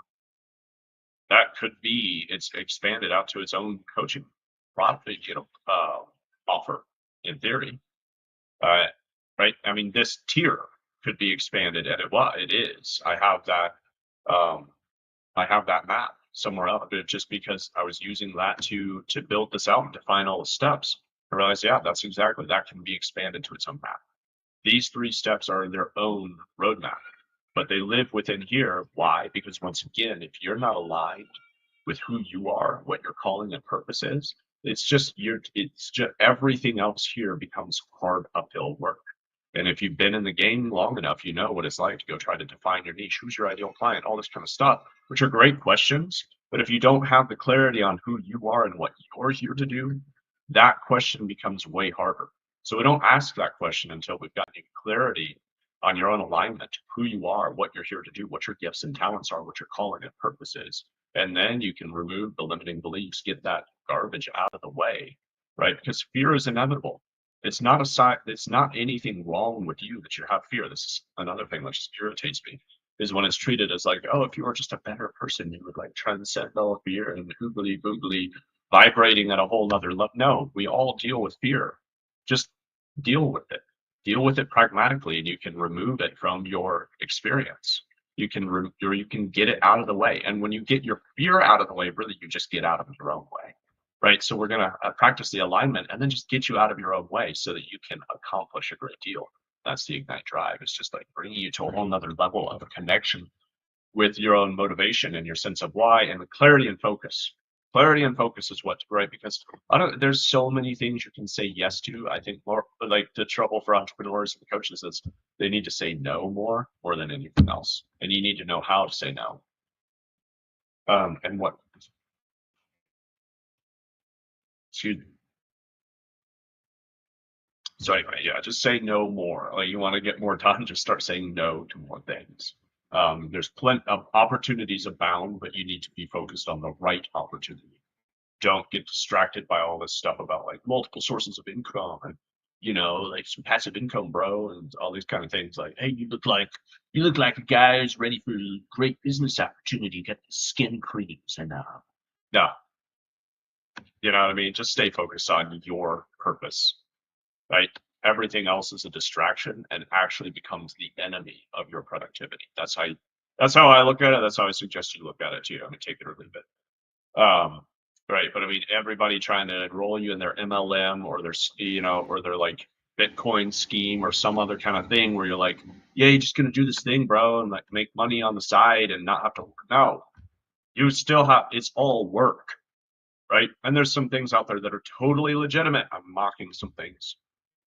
that could be, it's expanded out to its own coaching product, offer in theory, right? I mean, this tier could be expanded, and it is. I have that map somewhere else, but just because I was using that to build this out and define all the steps, I realized, yeah, that can be expanded to its own map. These 3 steps are their own roadmap, but they live within here. Why? Because once again, if you're not aligned with who you are, what your calling and purpose is, it's just everything else here becomes hard uphill work. And if you've been in the game long enough, you know what it's like to go try to define your niche. Who's your ideal client? All this kind of stuff, which are great questions. But if you don't have the clarity on who you are and what you're here to do, that question becomes way harder. So we don't ask that question until we've gotten clarity on your own alignment, who you are, what you're here to do, what your gifts and talents are, what your calling and purpose is. And then you can remove the limiting beliefs, get that garbage out of the way, right? Because fear is inevitable. It's not anything wrong with you that you have fear. This is another thing that just irritates me, is when it's treated as like, oh, if you were just a better person, you would like transcend all fear and oogly boogly. vibrating at a whole nother level. No, we all deal with fear. Just deal with it. Deal with it pragmatically, and you can remove it from your experience. You can or you can get it out of the way. And when you get your fear out of the way, really, you just get out of your own way, right? So we're gonna practice the alignment, and then just get you out of your own way so that you can accomplish a great deal. That's the Ignite Drive. It's just like bringing you to a whole nother level of a connection with your own motivation and your sense of why, and the clarity and focus. Clarity and focus is what's right, because there's so many things you can say yes to. I think more like the trouble for entrepreneurs and coaches is they need to say no more than anything else, and you need to know how to say no. And what? Excuse me. So anyway, yeah, just say no more. Like you want to get more done, just start saying no to more things. There's plenty of opportunities abound, but you need to be focused on the right opportunity. Don't get distracted by all this stuff about like multiple sources of income and like some passive income, bro, and all these kind of things. Like, hey, you look like a guy who's ready for a great business opportunity. Get the skin creams and no, you know what I mean. Just stay focused on your purpose, right? Everything else is a distraction and actually becomes the enemy of your productivity. That's how I look at it. That's how I suggest you look at it too. I mean, take it or leave it. Right. But I mean, everybody trying to enroll you in their MLM or their like Bitcoin scheme or some other kind of thing where you're like, yeah, you're just going to do this thing, bro, and like make money on the side and not have to. No, you still have, it's all work. Right. And there's some things out there that are totally legitimate. I'm mocking some things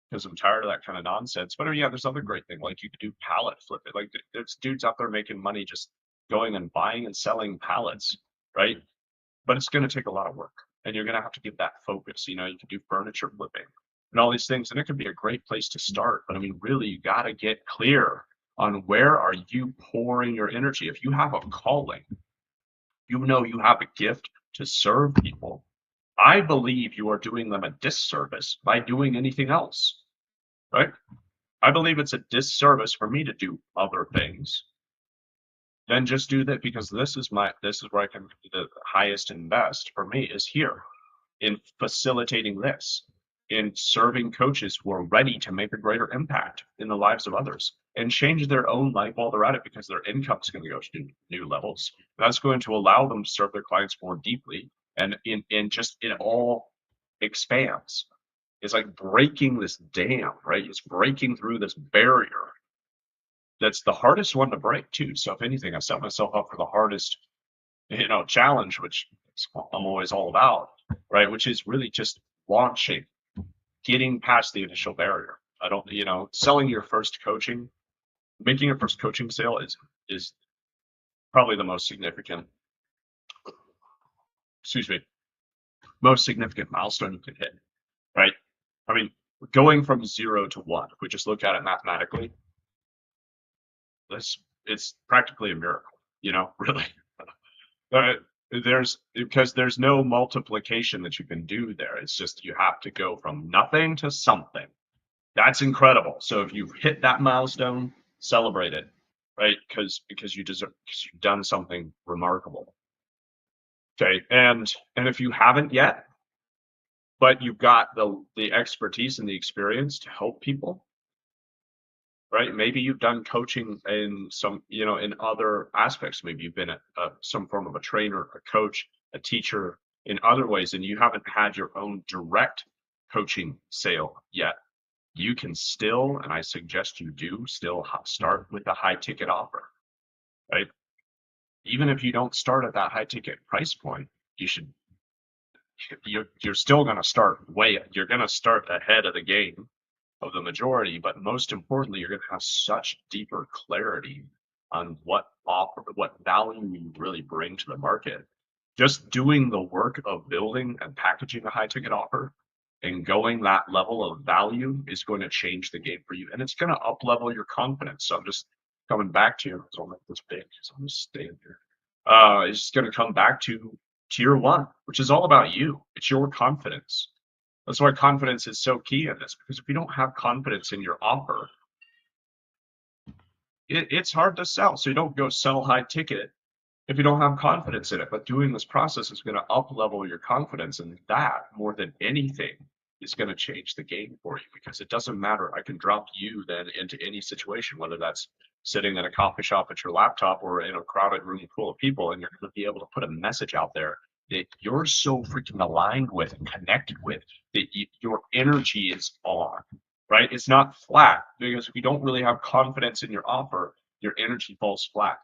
because I'm tired of that kind of nonsense. But yeah, there's other great thing. Like you could do pallet flipping. Like there's dudes out there making money just going and buying and selling pallets. Right. But it's going to take a lot of work, and you're going to have to give that focus. You can do furniture flipping and all these things, and it could be a great place to start. But I mean, really, you got to get clear on where are you pouring your energy. If you have a calling, you have a gift to serve people. I believe you are doing them a disservice by doing anything else, right? I believe it's a disservice for me to do other things then just do that, because this is where I can do the highest and best for me is here in facilitating this, in serving coaches who are ready to make a greater impact in the lives of others and change their own life while they're at it, because their income is going to go to new levels. That's going to allow them to serve their clients more deeply, and it all expands. It's like breaking this dam, right? It's breaking through this barrier that's the hardest one to break too. So if anything, I set myself up for the hardest, challenge, which I'm always all about, right? Which is really just launching, getting past the initial barrier. I don't, selling your first coaching, making your first coaching sale is probably the most significant, excuse me, most significant milestone you can hit, right? I mean, going from 0 to 1, if we just look at it mathematically, it's practically a miracle, really. Because there's no multiplication that you can do there. It's just you have to go from nothing to something. That's incredible. So if you've hit that milestone, celebrate it, right? Because you've done something remarkable. Okay, and if you haven't yet, but you've got the expertise and the experience to help people, right? Maybe you've done coaching in some, in other aspects. Maybe you've been some form of a trainer, a coach, a teacher in other ways, and you haven't had your own direct coaching sale yet. You can still, and I suggest you do, still start with a high ticket offer, right? Even if you don't start at that high ticket price point, you're still going to start you're going to start ahead of the game of the majority, but most importantly, you're going to have such deeper clarity on what value you really bring to the market. Just doing the work of building and packaging a high ticket offer and going that level of value is going to change the game for you, and it's going to up level your confidence. So I'm just coming back to you. I'll make this big because I'm just staying here. It's just going to come back to tier 1, which is all about you. It's your confidence. That's why confidence is so key in this, because if you don't have confidence in your offer, it's hard to sell. So you don't go sell high ticket if you don't have confidence in it. But doing this process is going to up level your confidence, and that more than anything is going to change the game for you, because it doesn't matter. I can drop you then into any situation, whether that's sitting in a coffee shop at your laptop or in a crowded room full of people, and you're going to be able to put a message out there that you're so freaking aligned with and connected with that your energy is on, right? It's not flat, because if you don't really have confidence in your offer, your energy falls flat.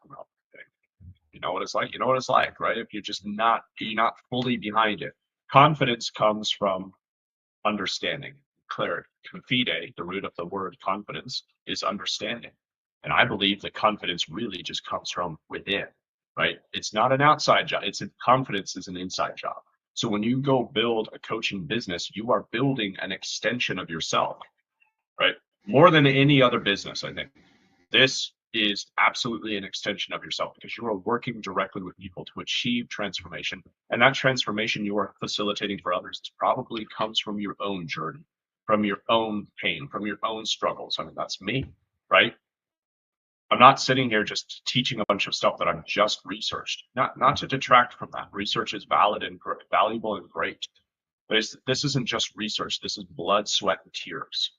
You know what it's like. You know what it's like, right? If you're not fully behind it. Confidence comes from understanding, clarity. Confide, the root of the word confidence, is understanding. And I believe that confidence really just comes from within, right? It's not an outside job. Confidence is an inside job. So when you go build a coaching business, you are building an extension of yourself, right? More than any other business, I think. This is absolutely an extension of yourself, because you are working directly with people to achieve transformation. And that transformation you are facilitating for others probably comes from your own journey, from your own pain, from your own struggles. I mean, that's me, right? I'm not sitting here just teaching a bunch of stuff that I've just researched. Not to detract from that. Research is valid and valuable and great. But this isn't just research. This is blood, sweat, and tears.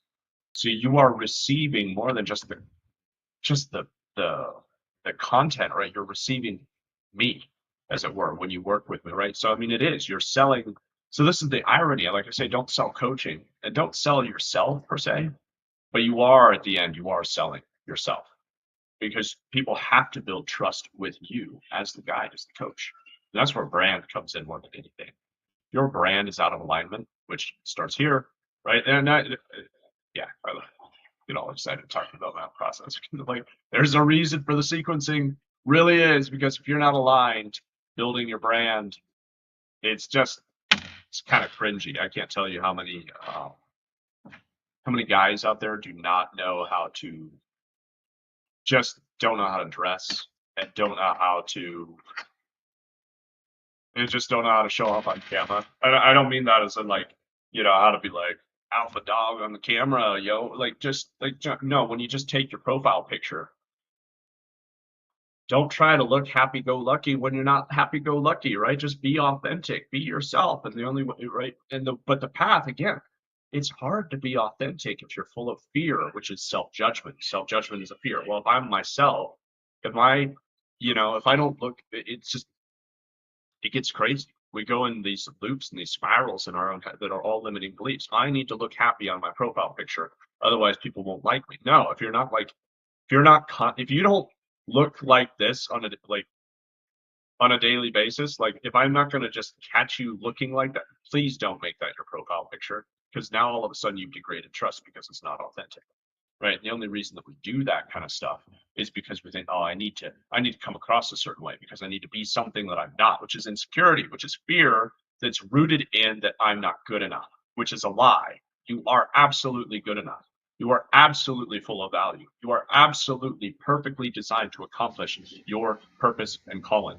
So you are receiving more than just the the content, right? You're receiving me, as it were, when you work with me, right? So I mean, it is, you're selling. So this is the irony. Like I say, don't sell coaching and don't sell yourself per se, but you are, at the end, you are selling yourself, because people have to build trust with you as the guide, as the coach. And that's where brand comes in more than anything. Your brand is out of alignment, which starts here, right? And yeah, I get all excited talking about that process. Like, there's a reason for the sequencing, really is, because if you're not aligned building your brand, it's kind of cringy. I can't tell you how many guys out there do not know how to, just don't know how to dress, and don't know how to, they just don't know how to show up on camera. I don't mean that as in, like, how to be like alpha dog on the camera, like, just like, no, when you just take your profile picture, don't try to look happy-go-lucky when you're not happy-go-lucky, right? Just be authentic, be yourself. And the only way, right? But the path, again, it's hard to be authentic if you're full of fear, which is self-judgment. Self-judgment is a fear. Well, if I'm myself, if I, if I don't look, it gets crazy. We go in these loops and these spirals in our own head that are all limiting beliefs. I need to look happy on my profile picture, otherwise people won't like me. No, if you don't look like this on a daily basis, like, if I'm not going to just catch you looking like that, please don't make that your profile picture, because now all of a sudden you've degraded trust because it's not authentic, right? And the only reason that we do that kind of stuff is because we think, oh, I need to come across a certain way, because I need to be something that I'm not, which is insecurity, which is fear that's rooted in that I'm not good enough, which is a lie. You are absolutely good enough. You are absolutely full of value. You are absolutely perfectly designed to accomplish your purpose and calling.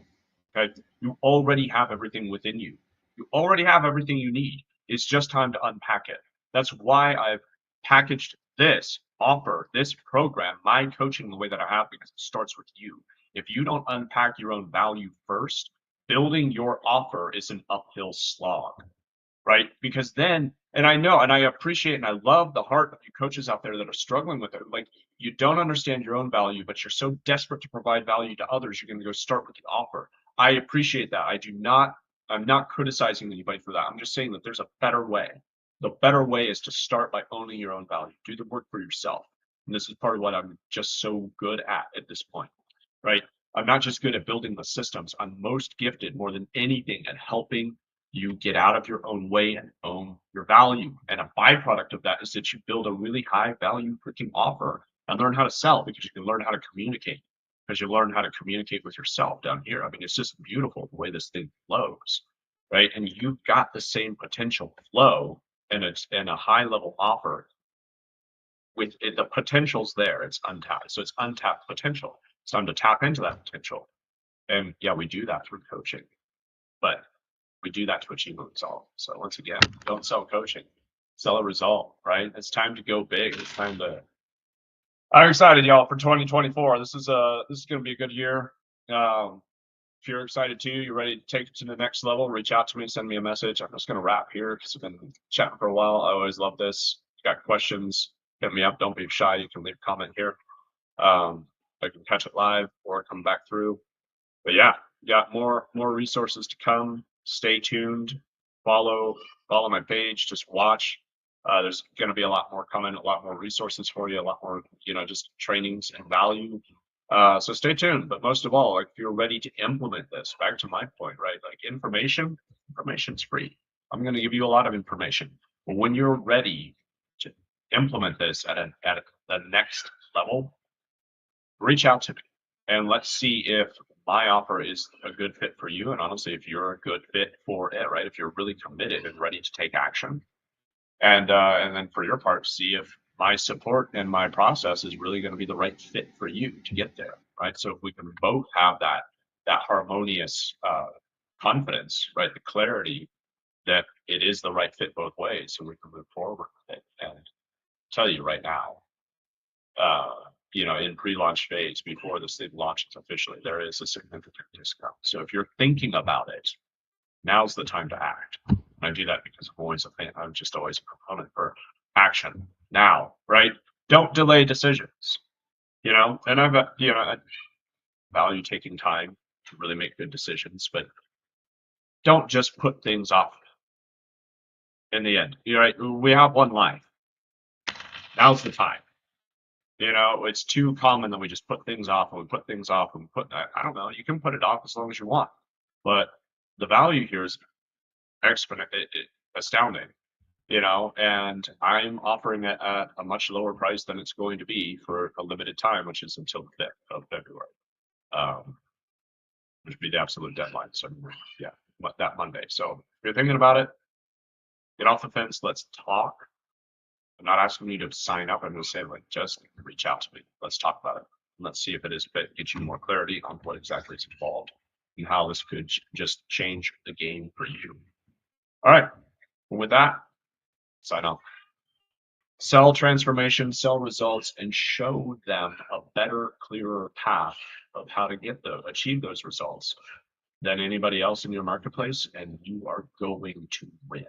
Okay? You already have everything within you. You already have everything you need. It's just time to unpack it. That's why I've packaged this offer, this program, my coaching, the way that I have, because it starts with you. If you don't unpack your own value first, building your offer is an uphill slog, right? Because then, and I know, and I appreciate, and I love the heart of you coaches out there that are struggling with it. Like, you don't understand your own value, but you're so desperate to provide value to others, you're going to go start with the offer. I appreciate that. I'm not criticizing anybody for that. I'm just saying that there's a better way. The better way is to start by owning your own value. Do the work for yourself. And this is part of what I'm just so good at this point, right? I'm not just good at building the systems. I'm most gifted, more than anything, at helping you get out of your own way and own your value. And a byproduct of that is that you build a really high value freaking offer and learn how to sell, because you can learn how to communicate, because you learn how to communicate with yourself down here. I mean, it's just beautiful the way this thing flows, right? And you've got the same potential flow and a high level offer with it. The potential's there. It's untapped. So it's untapped potential. It's time to tap into that potential. And yeah, we do that through coaching, but we do that to achieve a result. So once again, don't sell coaching, sell a result, right? It's time to go big. It's time to. I'm excited, y'all, for 2024. This is going to be a good year. if you're excited too, you're ready to take it to the next level, reach out to me, send me a message. I'm just going to wrap here because I've been chatting for a while. I always love this. If you got questions, hit me up. Don't be shy. You can leave a comment here. I can catch it live or come back through. But yeah, got more resources to come. Stay tuned. Follow my page. Just watch. There's going to be a lot more coming, a lot more resources for you, a lot more, just trainings and value. So stay tuned. But most of all, like, if you're ready to implement this, back to my point, right? Like information's free. I'm going to give you a lot of information. But when you're ready to implement this at the next level, reach out to me and let's see if my offer is a good fit for you. And honestly, if you're a good fit for it, right? If you're really committed and ready to take action, and then for your part, see if my support and my process is really going to be the right fit for you to get there, right? So if we can both have that harmonious confidence, right? The clarity that it is the right fit both ways, so we can move forward with it. And tell you right now, in pre-launch phase before this thing launches officially, there is a significant discount. So if you're thinking about it, now's the time to act. And I do that because I'm just always a proponent for action now, right? Don't delay decisions, and I value taking time to really make good decisions, but don't just put things off in the end. You're right. We have one life. Now's the time. It's too common that we just put things off and we put things off and I don't know, you can put it off as long as you want, but the value here is astounding, and I'm offering it at a much lower price than it's going to be for a limited time, which is until the 5th of February, which would be the absolute deadline. So yeah, that Monday. So if you're thinking about it, get off the fence. Let's talk. I'm not asking you to sign up. I'm just saying, like, just reach out to me. Let's talk about it. Let's see if it is fit, get you more clarity on what exactly is involved and how this could just change the game for you. All right. Well, with that, sign off. Sell transformation, sell results, and show them a better, clearer path of how to achieve those results than anybody else in your marketplace, and you are going to win.